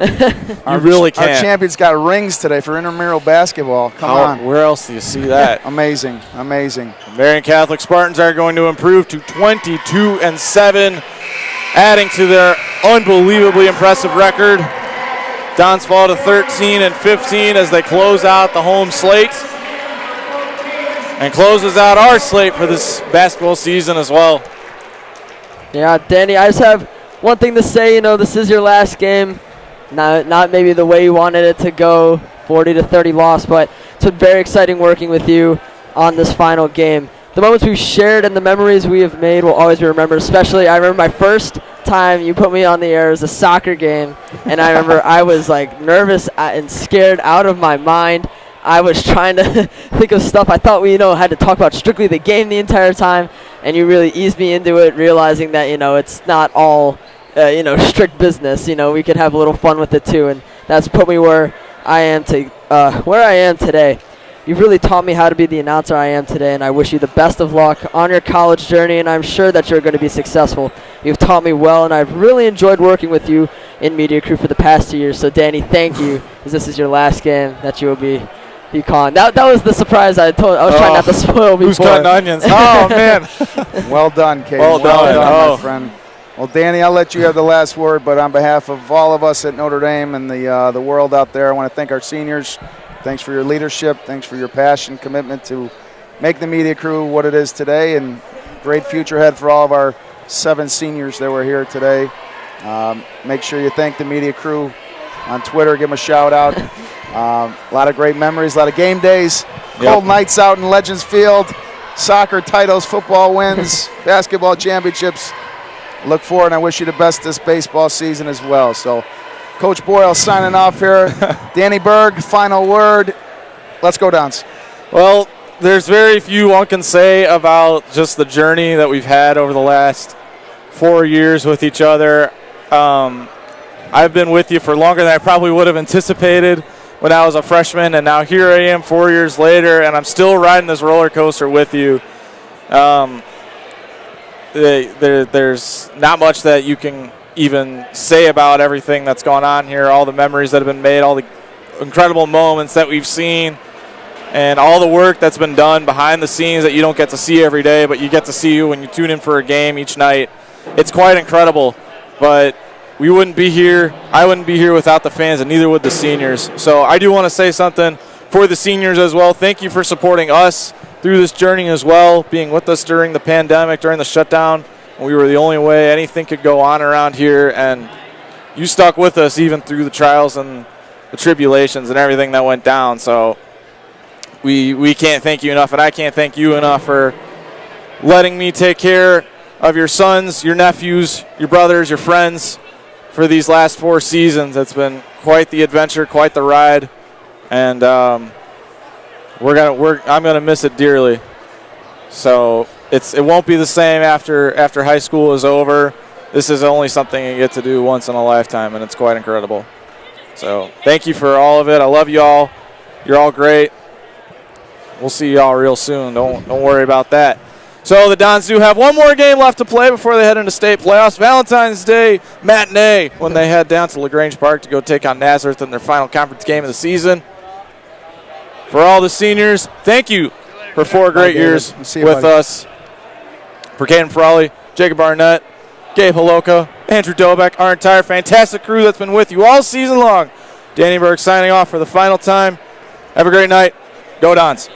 [SPEAKER 7] Our,
[SPEAKER 1] You really
[SPEAKER 7] Our
[SPEAKER 1] can't.
[SPEAKER 7] champions got rings today for intramural basketball. Come on.
[SPEAKER 1] Where else do you see that?
[SPEAKER 7] Amazing. Amazing.
[SPEAKER 1] Marian Catholic Spartans are going to improve to 22-7, adding to their unbelievably impressive record. Dons fall to 13-15 as they close out the home slate and closes out our slate for this basketball season as well.
[SPEAKER 2] Yeah, Danny, I just have one thing to say. This is your last game. Not maybe the way you wanted it to go, 40-30 loss, but it's been very exciting working with you on this final game. The moments we've shared and the memories we have made will always be remembered. Especially, I remember my first time you put me on the air, it was a soccer game, and I remember I was like nervous and scared out of my mind. I was trying to think of stuff. I thought we, had to talk about strictly the game the entire time, and you really eased me into it, realizing that, it's not all, strict business. We could have a little fun with it too, and that's put me where I am today. You've really taught me how to be the announcer I am today, and I wish you the best of luck on your college journey, and I'm sure that you're going to be successful. You've taught me well, and I've really enjoyed working with you in Media Crew for the past 2 years. So, Danny, thank you, as this is your last game that you will be calling. That was the surprise I was trying not to spoil before.
[SPEAKER 1] Who's cutting onions? Oh, man.
[SPEAKER 7] Well done, Kate.
[SPEAKER 1] Well done,
[SPEAKER 7] my friend. Well, Danny, I'll let you have the last word, but on behalf of all of us at Notre Dame and the world out there, I want to thank our seniors. Thanks for your leadership. Thanks for your passion, commitment to make the Media Crew what it is today, and great future ahead for all of our 7 seniors that were here today. Make sure you thank the Media Crew on Twitter. Give them a shout out. A lot of great memories, a lot of game days, cold nights out in Legends Field, soccer titles, football wins, basketball championships. Look forward, and I wish you the best this baseball season as well. So, Coach Boyle signing off here. Danny Berg, final word. Let's go, Dons.
[SPEAKER 1] Well, there's very few one can say about just the journey that we've had over the last 4 years with each other. I've been with you for longer than I probably would have anticipated when I was a freshman, and now here I am 4 years later, and I'm still riding this roller coaster with you. There's not much that you can even say about everything that's gone on here, all the memories that have been made, all the incredible moments that we've seen, and all the work that's been done behind the scenes that you don't get to see every day, but you get to see when you tune in for a game each night. It's quite incredible, but we wouldn't be here. I wouldn't be here without the fans, and neither would the seniors. So I do want to say something for the seniors as well. Thank you for supporting us through this journey as well, being with us during the pandemic, during the shutdown. We were the only way anything could go on around here, and you stuck with us even through the trials and the tribulations and everything that went down. So we can't thank you enough, and I can't thank you enough for letting me take care of your sons, your nephews, your brothers, your friends for these last 4 seasons. It's been quite the adventure, quite the ride, and I'm gonna miss it dearly. So it won't be the same after high school is over. This is only something you get to do once in a lifetime, and it's quite incredible. So thank you for all of it. I love you all. You're all great. We'll see y'all real soon. Don't worry about that. So the Dons do have one more game left to play before they head into state playoffs. Valentine's Day matinee when they head down to LaGrange Park to go take on Nazareth in their final conference game of the season. For all the seniors, thank you for 4 great years with us. For Caden Frawley, Jacob Barnett, Gabe Holoka, Andrew Dobeck, our entire fantastic crew that's been with you all season long. Danny Berg signing off for the final time. Have a great night. Go Dons.